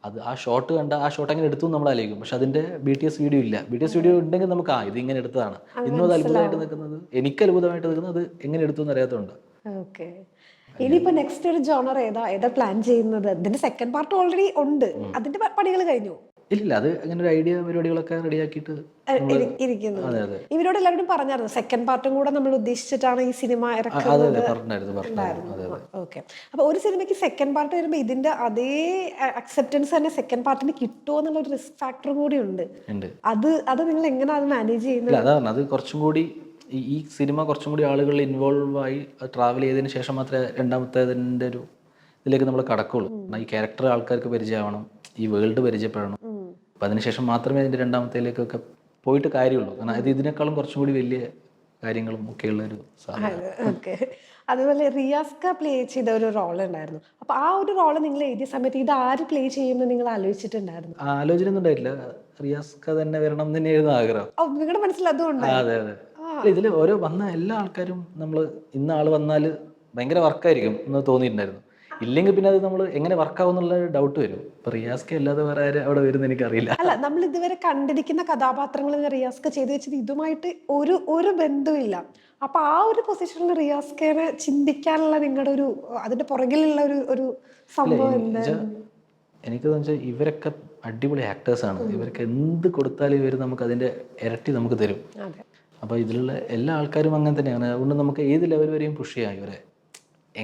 അത് ആ ഷോട്ട് കണ്ട ആ ഷോട്ട് അങ്ങനെ എടുത്തു നമ്മൾ ആലോചിക്കും. പക്ഷെ അതിൻ്റെ BTS വീഡിയോ ഇല്ല. BTS വീഡിയോ ഉണ്ടെങ്കിൽ നമുക്ക് ഇത് ഇങ്ങനെ എടുത്തതാണ്. ഇന്നും അത് അത്ഭുതമായിട്ട് നിൽക്കുന്നത്, എനിക്ക് അത്ഭുതമായിട്ട് നിൽക്കുന്നത് അത് എങ്ങനെ എടുത്തു എന്ന് അറിയാത്തതുകൊണ്ട്. ഇനിയിപ്പോ നെക്സ്റ്റ് ഒരു ജോണർ ഏതാ പ്ലാൻ ചെയ്യുന്നത്? ഇതിന്റെ സെക്കൻഡ് പാർട്ട് ഓൾറെഡി ഉണ്ട്, അതിന്റെ പണികൾ കഴിഞ്ഞു? ഇല്ല, അത് അങ്ങനെ ഒരു ഐഡിയ പരിപാടികളൊക്കെ റെഡിയാക്കിയിട്ട് ഇരിക്കുന്നു. ഇവരോട് എല്ലാവരും പറഞ്ഞായിരുന്നു സെക്കൻഡ് പാർട്ടും കൂടെ നമ്മൾ ഉദ്ദേശിച്ചിട്ടാണ് ഈ സിനിമ ഇറക്കുന്നത്. ഓക്കെ. അപ്പൊ ഒരു സിനിമയ്ക്ക് സെക്കൻഡ് പാർട്ട് വരുമ്പോൾ ഇതിന്റെ അതേ അക്സെപ്റ്റൻസ് തന്നെ സെക്കൻഡ് പാർട്ടിന് കിട്ടുമോ എന്നുള്ള ഒരു റിസ്ക് ഫാക്ടറും കൂടി ഉണ്ട്. അത് നിങ്ങൾ എങ്ങനെ അത് മാനേജ് ചെയ്യുന്നത്? അതാണ്, അത് കുറച്ചും കൂടി ഈ സിനിമ കുറച്ചും കൂടി ആളുകൾ ഇൻവോൾവ് ആയി ട്രാവൽ ചെയ്തതിന് ശേഷം മാത്രമേ രണ്ടാമത്തേതിൻ്റെ ഒരു ഇതിലേക്ക് നമ്മൾ കടക്കുള്ളൂ. ഈ ക്യാരക്ടർ ആൾക്കാർക്ക് പരിചയമാവണം, ഈ വേൾഡ് പരിചയപ്പെടണം. അപ്പം അതിനുശേഷം മാത്രമേ അതിൻ്റെ രണ്ടാമത്തേലേക്കൊക്കെ പോയിട്ട് കാര്യമുള്ളൂ. കാരണം അത് ഇതിനേക്കാളും കുറച്ചും കൂടി വലിയ കാര്യങ്ങളും ഒക്കെയുള്ള ഒരു സാധനം. അതുപോലെ റിയാസ്ക പ്ലേ ചെയ്ത ഒരു റോൾ ഉണ്ടായിരുന്നു. അപ്പൊ ആ ഒരു റോള് നിങ്ങൾ എഴുതിയ സമയത്ത് ഇത് ആര് പ്ലേ ചെയ്യുമെന്ന് നിങ്ങൾ ആലോചിച്ചിട്ടുണ്ടായിരുന്നു? ആലോചന ഒന്നും ഉണ്ടായിട്ടില്ല. റിയാസ്ക തന്നെ വരണം എന്ന് തന്നെയായിരുന്നു ആഗ്രഹം. നിങ്ങളുടെ മനസ്സിൽ അതുകൊണ്ട്? അതെ. ഇതിൽ ഓരോ വന്ന എല്ലാ ആൾക്കാരും നമ്മൾ ഇന്ന ആൾ വന്നാൽ ഭയങ്കര വർക്കായിരിക്കും എന്ന് തോന്നിയിട്ടുണ്ടായിരുന്നു. ഇല്ലെങ്കിൽ പിന്നെ അത് നമ്മൾ എങ്ങനെ വർക്കാവും എന്നുള്ള ഡൗട്ട് വരും. ഇപ്പൊ റിയാസ്ക്ക് അല്ലാതെ വേറെ ആരും അവിടെ വരുന്ന എനിക്കറിയില്ല. അല്ല, നമ്മൾ ഇതുവരെ കണ്ടിരിക്കുന്ന കഥാപാത്രങ്ങൾ റിയാസ്ക്ക് ചെയ്ത് വെച്ചത് ഇതുമായിട്ട് ഒരു ബന്ധവുമില്ല. അപ്പൊ ആ ഒരു പൊസിഷനിൽ റിയാസ്കേനെ ചിന്തിക്കാനുള്ള നിങ്ങളുടെ ഒരു അതിന്റെ പുറകിലുള്ള ഒരു സംഭവം എന്തായിരുന്നു? എനിക്ക് വെച്ചാൽ ഇവരൊക്കെ അടിപൊളി ആക്ടേഴ്സാണ്. ഇവർക്ക് എന്ത് കൊടുത്താലും ഇവർ നമുക്ക് അതിന്റെ ഇരട്ടി നമുക്ക് തരും. അതെ. അപ്പോൾ ഇതിലുള്ള എല്ലാ ആൾക്കാരും അങ്ങനെ തന്നെയാണ്. അതുകൊണ്ട് നമുക്ക് ഏത് ലെവൽ വരെയും പുഷ് ചെയ്യാം ഇവരെ.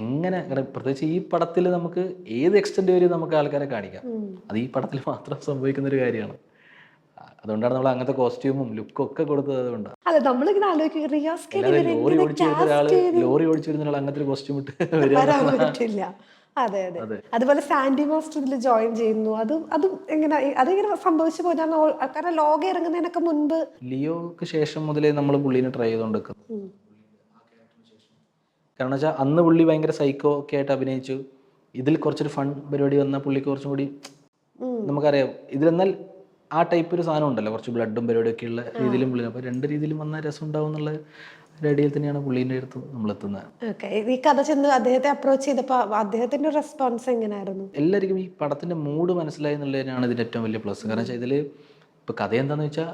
എങ്ങനെ, പ്രത്യേകിച്ച് ഈ പടത്തിൽ നമുക്ക് ഏത് എക്സ്റ്റെൻഡ് വരെയും നമുക്ക് ആൾക്കാരെ കാണിക്കാം. അത് ഈ പടത്തിൽ മാത്രം സംഭവിക്കുന്ന ഒരു കാര്യമാണ്. അതുകൊണ്ടാണ് നമ്മൾ അങ്ങനത്തെ കോസ്റ്റ്യൂമും ലുക്കും ഒക്കെ കൊടുത്തത്. അതുകൊണ്ടാണ്. അതെ, നമ്മളിങ്ങനെ ആലോചിക്കും റിയാസ്കേനെ ലോറി ഓടിച്ചു വരുന്ന ഒരാൾ അങ്ങനത്തെ ഒരു കോസ്റ്റ്യൂം ഇട്ട് വരാൻ പറ്റില്ല. അതെ അതെ. അതുപോലെ സാൻഡി മാസ്റ്റർ ഇതിൽ ജോയിൻ ചെയ്യുന്നു. അതും അതെങ്ങനെ സംഭവിച്ചു പോയതാണ്? കാരണം ലോകം ഇറങ്ങുന്നതിനൊക്കെ മുൻപ് ലിയോക്ക് ശേഷം മുതലേ നമ്മൾ പുള്ളീനെ ട്രൈ ചെയ്തുകൊണ്ടിരിക്കുന്നു. കാരണം വെച്ചാൽ അന്ന് പുള്ളി ഭയങ്കര സൈക്കോ ഒക്കെ ആയിട്ട് അഭിനയിച്ചു. ഇതിൽ കുറച്ചൊരു ഫൺ പരിപാടി വന്നാൽ പുള്ളിക്ക് കുറച്ചും കൂടി നമുക്കറിയാം. ഇതിലെന്നാൽ ആ ടൈപ്പ് ഒരു സാധനം ഉണ്ടല്ലോ, കുറച്ച് ബ്ലഡും പരിപാടിയൊക്കെ ഉള്ള രീതിയിലും പുള്ളി. അപ്പോൾ രണ്ട് രീതിയിലും വന്നാൽ രസം ഉണ്ടാവും എന്നുള്ള ഒരു ഐഡിയയിൽ തന്നെയാണ് പുള്ളീൻ്റെ അടുത്ത് നമ്മൾ എത്തുന്നത്. ഈ കഥ ചെന്ന് അദ്ദേഹത്തെ അപ്രോച്ച് ചെയ്തപ്പോൾ അദ്ദേഹത്തിന്റെ റെസ്പോൺസ് എങ്ങനെയായിരുന്നു? എല്ലാവർക്കും ഈ പടത്തിന്റെ മൂഡ് മനസ്സിലായി എന്നുള്ളതിനാണ് ഇതിന്റെ ഏറ്റവും വലിയ പ്ലസ്. കാരണം വെച്ചാൽ ഇതിൽ ഇപ്പൊ കഥ എന്താണെന്ന് വെച്ചാൽ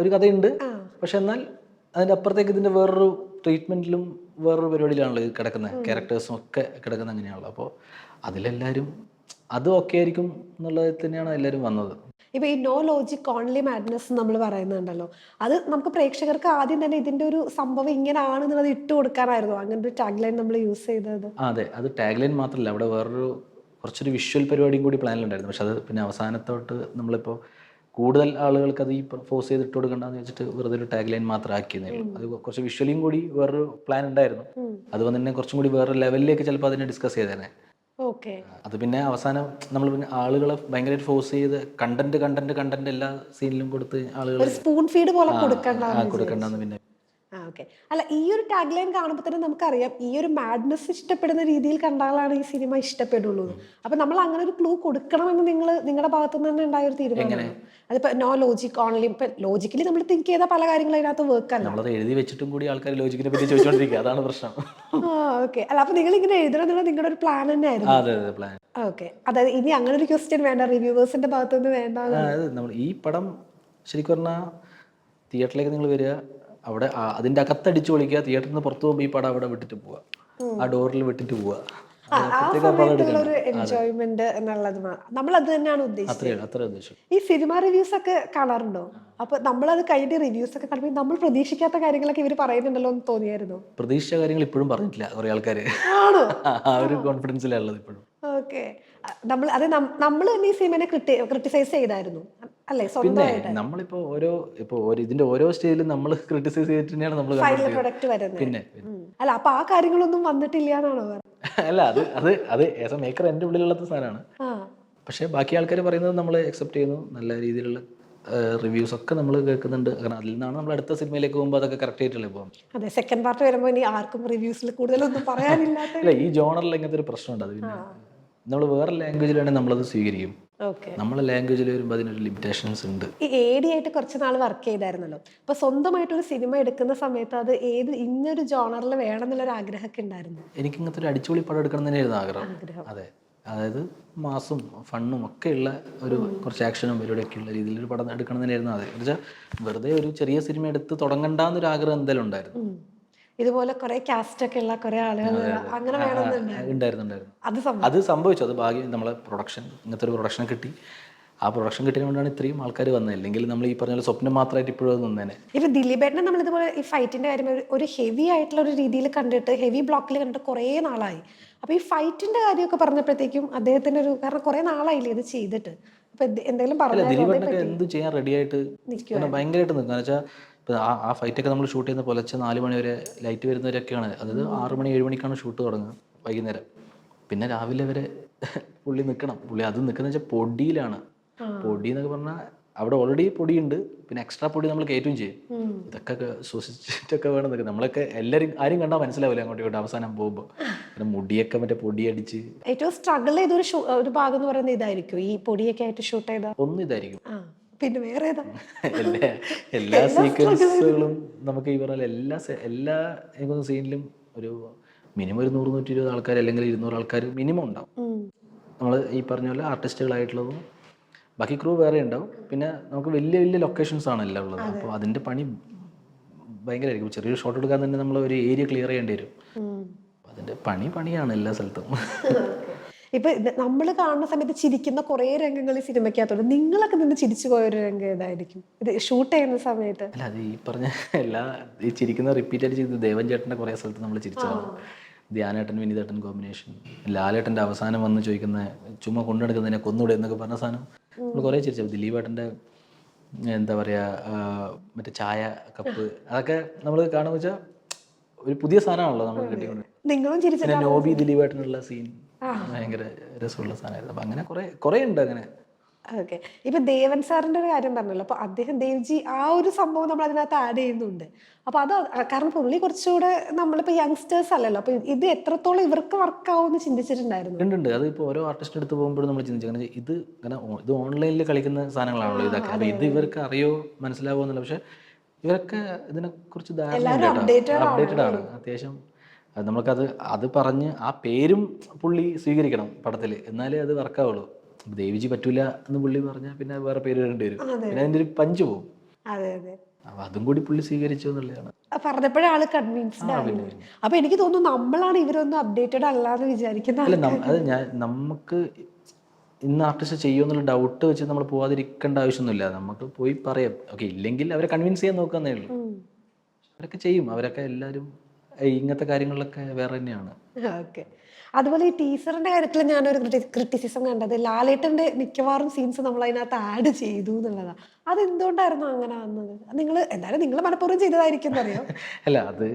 ഒരു കഥയുണ്ട്. പക്ഷെ എന്നാൽ അതിൻ്റെ അപ്പുറത്തേക്ക് ഇതിന്റെ വേറൊരു ട്രീറ്റ്മെന്റിലും വേറൊരു പരിപാടിയിലാണല്ലോ ഇത് കിടക്കുന്നത്. ക്യാരക്ടേഴ്സും ഒക്കെ കിടക്കുന്നത് അങ്ങനെയാണല്ലോ. അപ്പോൾ അതിലെല്ലാവരും അത് ഓക്കെ ആയിരിക്കും എന്നുള്ളത് തന്നെയാണ് എല്ലാവരും വന്നത്. ഇപ്പൊ ഈ നോ ലോജിക് ഓൺലി മാഡ്നസ് നമ്മൾ പറയുന്നുണ്ടല്ലോ, അത് നമുക്ക് പ്രേക്ഷകർക്ക് ആദ്യം തന്നെ ഇതിന്റെ ഒരു സംഭവം ഇങ്ങനെയാണെന്നുള്ളത് ഇട്ട് കൊടുക്കാനായിരുന്നു അങ്ങനെ ഒരു ടാഗ് ലൈൻ നമ്മൾ യൂസ് ചെയ്തത്. അതെ, അത് ടാഗ് ലൈൻ മാത്രമല്ല, അവിടെ വേറൊരു കുറച്ചൊരു വിഷ്വൽ പരിപാടിയും കൂടി പ്ലാനിലുണ്ടായിരുന്നു. പക്ഷെ അത് പിന്നെ അവസാനത്തോട്ട് നമ്മളിപ്പോൾ കൂടുതൽ ആളുകൾക്ക് അത് ഈ ഫോഴ്സ് ചെയ്തിട്ട് കൊടുക്കണ്ടെന്ന് വെച്ചിട്ട് വെറുതെ ഒരു ടാഗ് ലൈൻ മാത്രം ആക്കിയെന്നേ ഉള്ളൂ. അത് കുറച്ച് വിഷ്വലിയും കൂടി വേറൊരു പ്ലാൻ ഉണ്ടായിരുന്നു. അതുകൊണ്ട് തന്നെ കുറച്ചും കൂടി വേറെ ലെവലിലേക്ക് ചിലപ്പോൾ അതിനെ ഡിസ്കസ് ചെയ്തേനെ. അത് പിന്നെ അവസാനം നമ്മൾ പിന്നെ ആളുകളെ ഭയങ്കരമായിട്ട് ഫോഴ്സ് ചെയ്ത് കണ്ടന്റ് എല്ലാ സീനിലും കൊടുത്ത് ആളുകൾ സ്പൂൺ ഫീഡ് പോലെ കൊടുക്കണ്ടെന്ന് പിന്നെ. അല്ല, ഈ ഒരു ടാഗ് ലൈൻ കാണുമ്പോൾ തന്നെ നമുക്കറിയാം ഈ ഒരു മാഡ്നസ് ഇഷ്ടപ്പെടുന്ന രീതിയിൽ കണ്ടാലാണ് ഈ സിനിമ ഇഷ്ടപ്പെടുള്ളൂ. അപ്പൊ നമ്മൾ അങ്ങനെ ഒരു ക്ലൂ കൊടുക്കണമെന്ന് നിങ്ങളുടെ ഭാഗത്തു നിന്ന് തന്നെ ഉണ്ടായ ഒരു തീരുമാനം. അതിപ്പോ നോ ലോജിക് ഓൺലി, ഇപ്പൊ ലോജിക്കലി നമ്മൾ തിങ്ക് ചെയ്ത പല കാര്യങ്ങളും അതിനകത്ത് വർക്കല്ല. നമ്മളത് എഴുതി വെച്ചിട്ടും കൂടി ആൾക്കാർ ലോജിക്കിനെ പറ്റി ചോദിച്ചോണ്ടിരിക്കുക. അതാണ് പ്രശ്നം. അല്ല, അപ്പൊ നിങ്ങൾ ഇങ്ങനെ എഴുതണം നിങ്ങളുടെ ഒരു പ്ലാൻ തന്നെ ആയിരുന്നു? അതായത് ഇനി അങ്ങനെ ഒരു ക്വസ്റ്റ്യൻ വേണ്ട, റിവ്യൂവേഴ്സിന്റെ ഭാഗത്തു നിന്ന് വേണ്ട. നമ്മൾ ഈ പടം ശരിക്കും പറഞ്ഞാൽ തിയേറ്ററിലേക്ക് നിങ്ങൾ വരിക, അവിടെ അതിന്റെ അകത്തടിച്ചു പൊളിക്കുക, തിയേറ്ററിൽ നിന്ന് പുറത്തു പോകുമ്പോൾ ഈ പടം അവിടെ വിട്ടിട്ട് പോവുക, ആ ഡോറിൽ വിട്ടിട്ട് പോവുക. എൻജോയ്മെന്റ് എന്നുള്ളത് നമ്മൾ അത് തന്നെയാണ് ഉദ്ദേശിച്ചത്. ഈ സിനിമ റിവ്യൂസ് ഒക്കെ കാണാറുണ്ടോ? അപ്പൊ നമ്മളത് കഴിഞ്ഞ റിവ്യൂസ് ഒക്കെ കാണുമ്പോൾ നമ്മൾ പ്രതീക്ഷിക്കാത്ത കാര്യങ്ങളൊക്കെ ഇവർ പറയുന്നുണ്ടല്ലോ എന്ന് തോന്നിയായിരുന്നു? പ്രതീക്ഷിച്ച കാര്യങ്ങൾ ഇപ്പോഴും പറഞ്ഞിട്ടില്ല കുറെ ആൾക്കാര്. ആ ഒരു കോൺഫിഡൻസിലുള്ളത് ഇപ്പോഴും. നമ്മൾ തന്നെ ഈ സിനിമയെ ക്രിട്ടിസൈസ് ചെയ്തായിരുന്നു അല്ലേ? പിന്നെ നമ്മളിപ്പോ ഇതിന്റെ ഓരോ സ്റ്റേജിലും നമ്മൾ ക്രിട്ടിസൈസ് ചെയ്തിട്ട് തന്നെയാണ് നമ്മൾ പ്രൊഡക്റ്റ് വരുന്നത്. പിന്നെ അല്ല, അപ്പൊ ആ കാര്യങ്ങളൊന്നും വന്നിട്ടില്ല എന്നാണോ? അല്ല, അത് ആസ് എ മേക്കർ എന്റെ ഉള്ളിലുള്ള സാധനമാണ്. പക്ഷെ ബാക്കി ആൾക്കാർ പറയുന്നത് നമ്മൾ അക്സെപ്റ്റ് ചെയ്യുന്നു. നല്ല രീതിയിലുള്ള റിവ്യൂസ് ഒക്കെ നമ്മൾ കേൾക്കുന്നുണ്ട്. കാരണം അതിൽ നിന്നാണ് നമ്മൾ അടുത്ത സിനിമയിലേക്ക് പോകുമ്പോൾ അതൊക്കെ കറക്റ്റ് ആയിട്ടുള്ള പോകും. അതെ, സെക്കൻഡ് പാർട്ട് വരുമ്പോൾ ഇനി ആർക്കും റിവ്യൂസിൽ കൂടുതലൊന്നും പറയാനില്ല. ഈ ജോണറിൽ ഇങ്ങനത്തെ ഒരു പ്രശ്നമുണ്ട്. അത് പിന്നെ നമ്മൾ വേറെ ലാംഗ്വേജിലാണെങ്കിൽ നമ്മളത് സ്വീകരിക്കും. നമ്മളെ ലാംഗ്വേജിൽ വരുമ്പോൾ അതിനൊരു ലിമിറ്റേഷൻസ് ഉണ്ട്. ഈ AD ആയിട്ട് കുറച്ച് നാൾ വർക്ക് ചെയ്തായിരുന്നല്ലോ. അപ്പൊ സ്വന്തമായിട്ടൊരു സിനിമ എടുക്കുന്ന സമയത്ത് അത് ഇന്നൊരു ജോണറിൽ വേണം എന്നുള്ളൊരു ആഗ്രഹമൊക്കെ ഉണ്ടായിരുന്നു? എനിക്ക് ഇങ്ങനത്തെ ഒരു അടിച്ചുപൊളി പടം എടുക്കണം തന്നെയായിരുന്നു ആഗ്രഹം. അതെ, അതായത് മാസും ഫണ്ണും ഒക്കെ ഉള്ള ഒരു കുറച്ച് ആക്ഷനും പരിപാടിയൊക്കെ ഉള്ള രീതിയിൽ ഒരു പടം എടുക്കണം തന്നെയായിരുന്നു. അതെ, എന്ന് വെച്ചാൽ വെറുതെ ഒരു ചെറിയ സിനിമ എടുത്ത് തുടങ്ങണ്ടെന്നൊരു ആഗ്രഹം എന്തായാലും ഉണ്ടായിരുന്നു. ഇതുപോലെ കുറെ കാസ്റ്റ് ഒക്കെ ഉള്ള കുറെ ആളുകൾ അങ്ങനെ ഉണ്ടായിരുന്നു. അത് സംഭവിച്ചു. അത് ഭാഗ്യം. നമ്മളെ പ്രൊഡക്ഷൻ ഇങ്ങനത്തെ ഒരു പ്രൊഡക്ഷൻ കിട്ടി. ആ പ്രൊഡക്ഷൻ കിട്ടിയതുകൊണ്ടാണ് ഇത്രയും ആൾക്കാർ വന്നത്. അല്ലെങ്കിൽ നമ്മൾ ഈ പറഞ്ഞ സ്വപ്നം മാത്രമായിട്ട് ഇപ്പോഴും അത് നിന്നേനെ. ഇപ്പൊ ദിലീപേട്ടനെ നമ്മൾ ഇതുപോലെ ഈ ഫൈറ്റിന്റെ കാര്യം ഒരു ഹെവി ആയിട്ടുള്ള ഒരു രീതിയിൽ കണ്ടിട്ട്, ഹെവി ബ്ലോക്കിൽ കണ്ടിട്ട് കുറെ നാളായി. അപ്പൊ ഈ ഫൈറ്റിന്റെ കാര്യമൊക്കെ പറഞ്ഞപ്പോഴത്തേക്കും അദ്ദേഹത്തിന്റെ ഒരു, കാരണം കുറെ നാളായില്ലേ ഇത് ചെയ്തിട്ട്, അപ്പൊ എന്തെങ്കിലും പറഞ്ഞു? ദിലീപേട്ടനൊക്കെ എന്ത് ചെയ്യാൻ റെഡി ആയിട്ട് ഭയങ്കരമായിട്ട് നിൽക്കുക. എന്ന് വെച്ചാൽ ഇപ്പൊ ആ ഫൈറ്റൊക്കെ നമ്മൾ ഷൂട്ട് ചെയ്യുന്ന പുലർച്ചെ 4 മണി വരെ ലൈറ്റ് വരുന്നവരൊക്കെയാണ്. അതായത് 6 മണി 7 മണിക്കാണ് ഷൂട്ട് തുടങ്ങുക വൈകുന്നേരം. പിന്നെ രാവിലെ വരെ പുള്ളി നിൽക്കണം. പുള്ളി അത് നിൽക്കുന്ന വെച്ചാൽ പൊടിയിലാണ്. പൊടി എന്നൊക്കെ പറഞ്ഞാൽ അവിടെ ഓൾറെഡി പൊടിയുണ്ട്, പിന്നെ എക്സ്ട്രാ പൊടി നമ്മൾ കയറ്റും ചെയ്യും. ഇതൊക്കെ ശ്വസിച്ചിട്ടൊക്കെ വേണം നിൽക്കുക. നമ്മളൊക്കെ ആരും കണ്ടാൽ മനസ്സിലാവില്ല അങ്ങോട്ടും ഇങ്ങോട്ടും അവസാനം പോകുമ്പോൾ. പിന്നെ മുടിയൊക്കെ മറ്റേ പൊടിയടിച്ച് ഏറ്റവും സ്ട്രഗിൾ ചെയ്ത ഒരു ഭാഗം എന്ന് പറയുന്നത് ഇതായിരിക്കും, ഈ പൊടിയൊക്കെ ആയിട്ട് ഷൂട്ട് ചെയ്ത ഒന്നും ഇതായിരിക്കും. പിന്നെ വേറെ എല്ലാ സീക്വൻസുകളും നമുക്ക് ഈ പറഞ്ഞ എല്ലാ എനിക്കൊന്ന് സീനിലും ഒരു മിനിമം ഒരു 100-120 ആൾക്കാർ അല്ലെങ്കിൽ 200 ആൾക്കാർ മിനിമം ഉണ്ടാവും. നമ്മൾ ഈ പറഞ്ഞ പോലെ ആർട്ടിസ്റ്റുകളായിട്ടുള്ളതും ബാക്കി ക്രൂ വേറെ ഉണ്ടാവും. പിന്നെ നമുക്ക് വലിയ വലിയ ലൊക്കേഷൻസ് ആണ് എല്ലാം ഉള്ളത്. അപ്പോൾ അതിൻ്റെ പണി ഭയങ്കരമായിരിക്കും. ചെറിയൊരു ഷോട്ട് എടുക്കാൻ തന്നെ നമ്മൾ ഒരു ഏരിയ ക്ലിയർ ചെയ്യേണ്ടി വരും. അതിൻ്റെ പണിയാണ് എല്ലാ സ്ഥലത്തും. ഇപ്പൊ നമ്മൾ കാണുന്ന സമയത്ത് ചിരിക്കുന്ന കുറെ രംഗങ്ങൾ ഈ സിനിമയ്ക്കകത്തുണ്ട്. നിങ്ങളൊക്കെ നിന്ന് ചിരിച്ചു പോയ ഒരു രംഗം ഏതായിരിക്കും ഇത് ഷൂട്ട് ചെയ്യുന്ന സമയത്ത്? അല്ല, അത് ഈ പറഞ്ഞ ഈ ചിരിക്കുന്ന റിപ്പീറ്റ് ചെയ്ത് ദേവൻ ചേട്ടൻ്റെ കുറേ സ്ഥലത്ത് നമ്മൾ ചിരിച്ചതാണ്. ധ്യാനേട്ടൻ വിനീതേട്ടൻ കോമ്പിനേഷൻ, ലാലേട്ടൻ്റെ അവസാനം വന്ന് ചോദിക്കുന്ന ചുമ്മാ കൊണ്ടുനടക്കുന്നതിനെ കൊന്നൂടെ എന്നൊക്കെ പറഞ്ഞ സാധനം നമ്മൾ കുറേ ചിരിച്ചു. ദിലീപേട്ടൻ്റെ എന്താ പറയുക, മറ്റേ ചായ കപ്പ്, അതൊക്കെ നമ്മൾ കാണുമ്പോൾ വെച്ചാൽ ഒരു പുതിയ സാധനമാണല്ലോ നമ്മൾ കിട്ടിക്കൊണ്ട്. നിങ്ങളും ചിരിച്ചു. പിന്നെ നോബി ദിലീപേട്ടനുള്ള സീൻ ഭയങ്കര രസമുള്ള സാധനമായിരുന്നു. അപ്പം അങ്ങനെ കുറേ ഉണ്ട് അങ്ങനെ. ഓക്കെ. ഇപ്പൊ ദേവൻ സാറിന്റെ ഒരു കാര്യം പറഞ്ഞല്ലോ, അപ്പൊ അദ്ദേഹം ദേവ്ജി ആ ഒരു സംഭവം നമ്മൾ അതിനകത്ത് ആഡ് ചെയ്യുന്നുണ്ട്. അപ്പൊ അത് കാരണം പുള്ളി കുറച്ചുകൂടെ നമ്മളിപ്പോ യങ്സ്റ്റേഴ്സ് അല്ലല്ലോ, അപ്പൊ ഇത് എത്രത്തോളം ഇവർക്ക് വർക്കാവും എന്ന് ചിന്തിച്ചിട്ടുണ്ടായിരുന്നു? ഉണ്ട്. അത് ഇപ്പോൾ ഓരോ ആർട്ടിസ്റ്റ് എടുത്ത് പോകുമ്പോഴും നമ്മൾ ചിന്തിച്ചു, ഇത് ഓൺലൈനിൽ കളിക്കുന്ന സാധനങ്ങളാണല്ലോ ഇതൊക്കെ. അപ്പൊ ഇത് ഇവർക്ക് അറിയോ മനസ്സിലാവോ എന്നല്ല, പക്ഷെ ഇവരൊക്കെ ഇതിനെക്കുറിച്ച് അപ്ഡേറ്റഡ് ആണ് അത്യാവശ്യം. അത് നമുക്കത് പറഞ്ഞ് ആ പേരും പുള്ളി സ്വീകരിക്കണം പടത്തിൽ, എന്നാലേ അത് വർക്കാവുള്ളൂ. ദേവിജി പറ്റൂല എന്ന് പുള്ളി പറഞ്ഞാൽ പിന്നെ വേറെ പേര് വരേണ്ടി വരും, പിന്നെ അതിൻ്റെ ഒരു പഞ്ച് പോകും. അപ്പൊ അതും കൂടി പുള്ളി സ്വീകരിച്ചു എന്നുള്ളതാണ്. പറഞ്ഞപ്പോഴേ ആള് കൺവിൻസ്ഡ് ആണ്. അപ്പൊ എനിക്ക് തോന്നുന്നു നമ്മളാണ് ഇവരൊന്നും അപ്ഡേറ്റഡ് അല്ലാന്ന് വിചാരിക്കുന്നത്. നമുക്ക് ഇന്ന് ആർട്ടിസ്റ്റ് ചെയ്യുമെന്നുള്ള ഡൗട്ട് വെച്ച് നമ്മൾ പോവാതിരിക്കേണ്ട ആവശ്യമൊന്നുമില്ല. നമുക്ക് പോയി പറയാം, ഓക്കെ, ഇല്ലെങ്കിൽ അവരെ കൺവിൻസ് ചെയ്യാൻ നോക്കാന്നേ ഉള്ളൂ. അവരൊക്കെ ചെയ്യും. അവരൊക്കെ എല്ലാവരും ഇങ്ങനത്തെ കാര്യങ്ങളിലൊക്കെ വേറെ തന്നെയാണ്. ഓക്കെ. അതുപോലെ ഈ ടീച്ചറിന്റെ കാര്യത്തിൽ ഞാനൊരു ക്രിറ്റിസിസം കണ്ടത്, ലാലേട്ടന്റെ മിക്കവാറും സീൻസ് നമ്മൾ അതിനകത്ത് ആഡ് ചെയ്തു എന്നുള്ളതാണ്. അതെന്തുകൊണ്ടായിരുന്നു അങ്ങനെ വന്നത്? എന്തായാലും നിങ്ങൾ മനഃപൂർവ്വം ചെയ്തതായിരിക്കും അറിയാം. അല്ല, അത്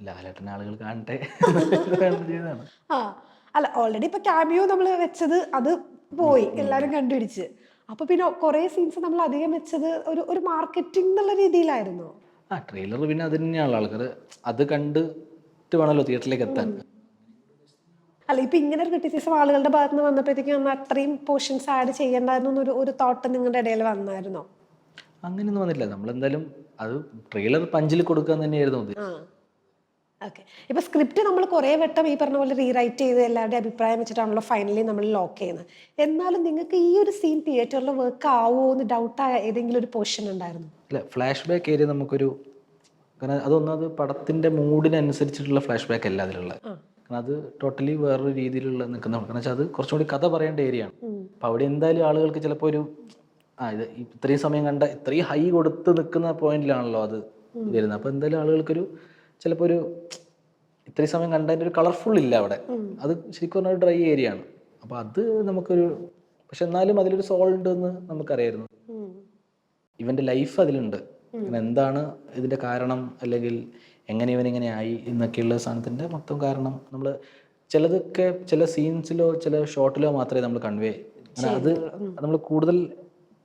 ലാലേട്ടൻ ആളുകൾ കാണട്ടെ ചെയ്തതാണ്. അല്ല, ഓൾറെഡി ഇപ്പൊ ക്യാമിയോ നമ്മൾ വെച്ചത് അത് പോയി, എല്ലാരും കണ്ടുപിടിച്ച്. അപ്പൊ പിന്നെ കുറെ സീൻസ് നമ്മൾ അധികം വെച്ചത് ഒരു മാർക്കറ്റിംഗ് എന്നുള്ള രീതിയിലായിരുന്നു. ട്രെയിലർ പിന്നെ അത് തന്നെയാണല്ലോ, ആൾക്കാർ അത് കണ്ടിട്ട് വേണമല്ലോ തിയേറ്ററിലേക്ക് എത്താൻ. അല്ല, ഇപ്പൊ ഇങ്ങനെ ഒരു ക്രിറ്റിസിസം ആളുകളുടെ ഭാഗത്ത് നിന്ന് വന്നപ്പോഴത്തേക്കും അത്രയും പോർഷൻസ് ആഡ് ചെയ്യേണ്ടായിരുന്നു ഒരു തോട്ട് നിങ്ങളുടെ ഇടയിൽ വന്നായിരുന്നോ? അങ്ങനെയൊന്നും വന്നില്ല. നമ്മളെന്തായാലും അത് ട്രെയിലർ പഞ്ചിൽ കൊടുക്കാൻ തന്നെയായിരുന്നു അത്. ഓക്കെ. ഇപ്പൊ സ്ക്രിപ്റ്റ് നമ്മൾ കുറെ വട്ടം ഈ പറഞ്ഞ പോലെ റീറൈറ്റ് ചെയ്ത് എല്ലാവരുടെയും അഭിപ്രായം വെച്ചിട്ടാണല്ലോ ഫൈനലി നമ്മൾ ലോക്ക് ചെയ്യുന്നത്. എന്നാലും നിങ്ങൾക്ക് ഈ ഒരു സീൻ തിയേറ്ററിൽ വർക്ക് ആവുമോ എന്ന് ഡൗട്ട് ഏതെങ്കിലും ഒരു പോർഷൻ ഉണ്ടായിരുന്നു? അല്ല, ഫ്ലാഷ് ബാക്ക് ഏരിയ നമുക്കൊരു, കാരണം അതൊന്നത് പടത്തിന്റെ മൂഡിനനുസരിച്ചിട്ടുള്ള ഫ്ലാഷ് ബാക്ക് അല്ല അതിലുള്ളത്. കാരണം അത് ടോട്ടലി വേറൊരു രീതിയിലുള്ള നിൽക്കുന്ന, കാരണം വെച്ചാൽ അത് കുറച്ചും കൂടി കഥ പറയേണ്ട ഏരിയ ആണ്. അപ്പോൾ അവിടെ എന്തായാലും ആളുകൾക്ക് ചിലപ്പോൾ ഒരു ഇത് ഇത്രയും സമയം കണ്ട ഇത്രയും ഹൈ കൊടുത്ത് നിൽക്കുന്ന പോയിന്റിലാണല്ലോ അത് വരുന്നത്. അപ്പോൾ എന്തായാലും ആളുകൾക്കൊരു ചിലപ്പോൾ ഒരു ഇത്രയും സമയം കണ്ടതിൻ്റെ ഒരു കളർഫുൾ ഇല്ല അവിടെ. അത് ശരിക്കും പറഞ്ഞാൽ ഒരു ഡ്രൈ ഏരിയ ആണ്. അപ്പോൾ അത് നമുക്കൊരു, പക്ഷെ എന്നാലും അതിലൊരു സോൾ ഉണ്ടെന്ന് നമുക്കറിയായിരുന്നു. ഇവൻ്റെ ലൈഫ് അതിലുണ്ട്. എന്താണ് ഇതിൻ്റെ കാരണം, അല്ലെങ്കിൽ എങ്ങനെ ഇവനിങ്ങനെ ആയി എന്നൊക്കെയുള്ള സാധനത്തിൻ്റെ മൊത്തം കാരണം നമ്മൾ ചിലതൊക്കെ ചില സീൻസിലോ ചില ഷോട്ടിലോ മാത്രമേ നമ്മൾ കൺവേ, അത് നമ്മൾ കൂടുതൽ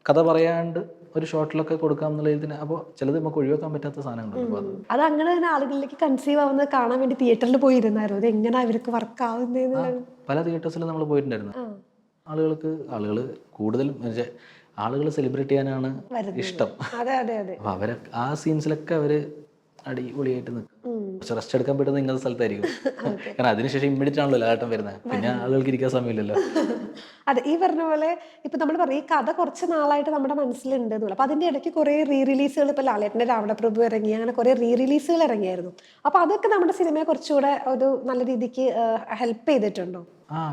കഥ പറയാണ്ട് ഒരു ഷോട്ടിലൊക്കെ കൊടുക്കാം എന്നുള്ള ഇതിന്. അപ്പോൾ ചിലത് നമുക്ക് ഒഴിവാക്കാൻ പറ്റാത്ത സാധനങ്ങളുണ്ട്. അത് അങ്ങനെ തന്നെ ആളുകളിലേക്ക് കൺസീവ് ആവുന്നത് കാണാൻ വേണ്ടി തിയേറ്ററിൽ പോയിരുന്നായിരുന്നു. അത് എങ്ങനെ ഇവർക്ക് വർക്ക് ആവുന്നതെന്ന് പല തിയേറ്റേഴ്സിലും നമ്മൾ പോയിട്ടുണ്ടായിരുന്നു. ആളുകൾ കൂടുതലും ആളുകൾ സെലിബ്രേറ്റ് ചെയ്യാനാണ് ഇഷ്ടം. അപ്പൊ അവരെ ആ സീൻസിലൊക്കെ അവര് അടിപൊളിയായിട്ട് നിൽക്കും. പക്ഷെ റെസ്റ്റ് എടുക്കാൻ പറ്റുന്ന ഇങ്ങനത്തെ സ്ഥലത്തായിരിക്കും. കാരണം അതിനുശേഷം ഇമ്മീഡിയറ്റ് ആണല്ലോ ലാട്ടം വരുന്നത്. പിന്നെ ആളുകൾക്ക് ഇരിക്കാൻ സമയമില്ലല്ലോ. അതെ, ഈ പറഞ്ഞ പോലെ ഇപ്പൊ നമ്മൾ പറയും ഈ കഥ കുറച്ച് നാളായിട്ട് നമ്മുടെ മനസ്സിലുണ്ട്. അപ്പൊ അതിന്റെ ഇടയ്ക്ക് കുറെ റീ റിലീസുകൾ, ഇപ്പൊ ലാലേട്ടന്റെ രാവണപ്രഭു ഇറങ്ങി, അങ്ങനെ കുറെ റീ റിലീസുകൾ ഇറങ്ങിയായിരുന്നു. അപ്പൊ അതൊക്കെ നമ്മുടെ സിനിമയെ കുറച്ചുകൂടെ ഒരു നല്ല രീതിക്ക് ഹെൽപ്പ് ചെയ്തിട്ടുണ്ടോ?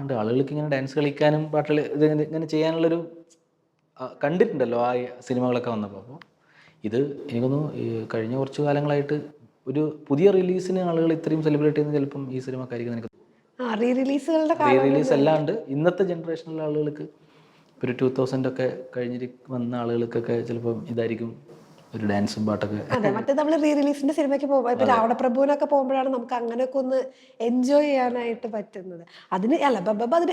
ഉണ്ട്. ആളുകൾക്ക് ഇങ്ങനെ ഡാൻസ് കളിക്കാനും പാട്ടുകൾ ഇങ്ങനെ ചെയ്യാനുള്ളൊരു കണ്ടിട്ടുണ്ടല്ലോ ആ സിനിമകളൊക്കെ വന്നപ്പോൾ. അപ്പോൾ ഇത് എനിക്കൊന്നു കഴിഞ്ഞ കുറച്ച് കാലങ്ങളായിട്ട് ഒരു പുതിയ റിലീസിന് ആളുകൾ ഇത്രയും സെലിബ്രേറ്റ് ചെയ്യുന്നത് ചിലപ്പം ഈ സിനിമക്കായിരിക്കും. എനിക്ക് റീ റിലീസ് അല്ലാണ്ട് ഇന്നത്തെ ജനറേഷനിലെ ആളുകൾക്ക് ഒരു 2000 ഒക്കെ കഴിഞ്ഞിട്ട് വന്ന ആളുകൾക്കൊക്കെ ചിലപ്പം ഇതായിരിക്കും ഒരു ഡാൻസും പാട്ടൊക്കെ. അതെ, മറ്റേ നമ്മൾ റീ റിലീസിന്റെ സിനിമയ്ക്ക് പോകുമ്പോൾ ഇപ്പൊ രാവണപ്രഭുവിനൊക്കെ പോകുമ്പോഴാണ് നമുക്ക് അങ്ങനെയൊക്കെ ഒന്ന് എൻജോയ് ചെയ്യാനായിട്ട് പറ്റുന്നത്. അതിന്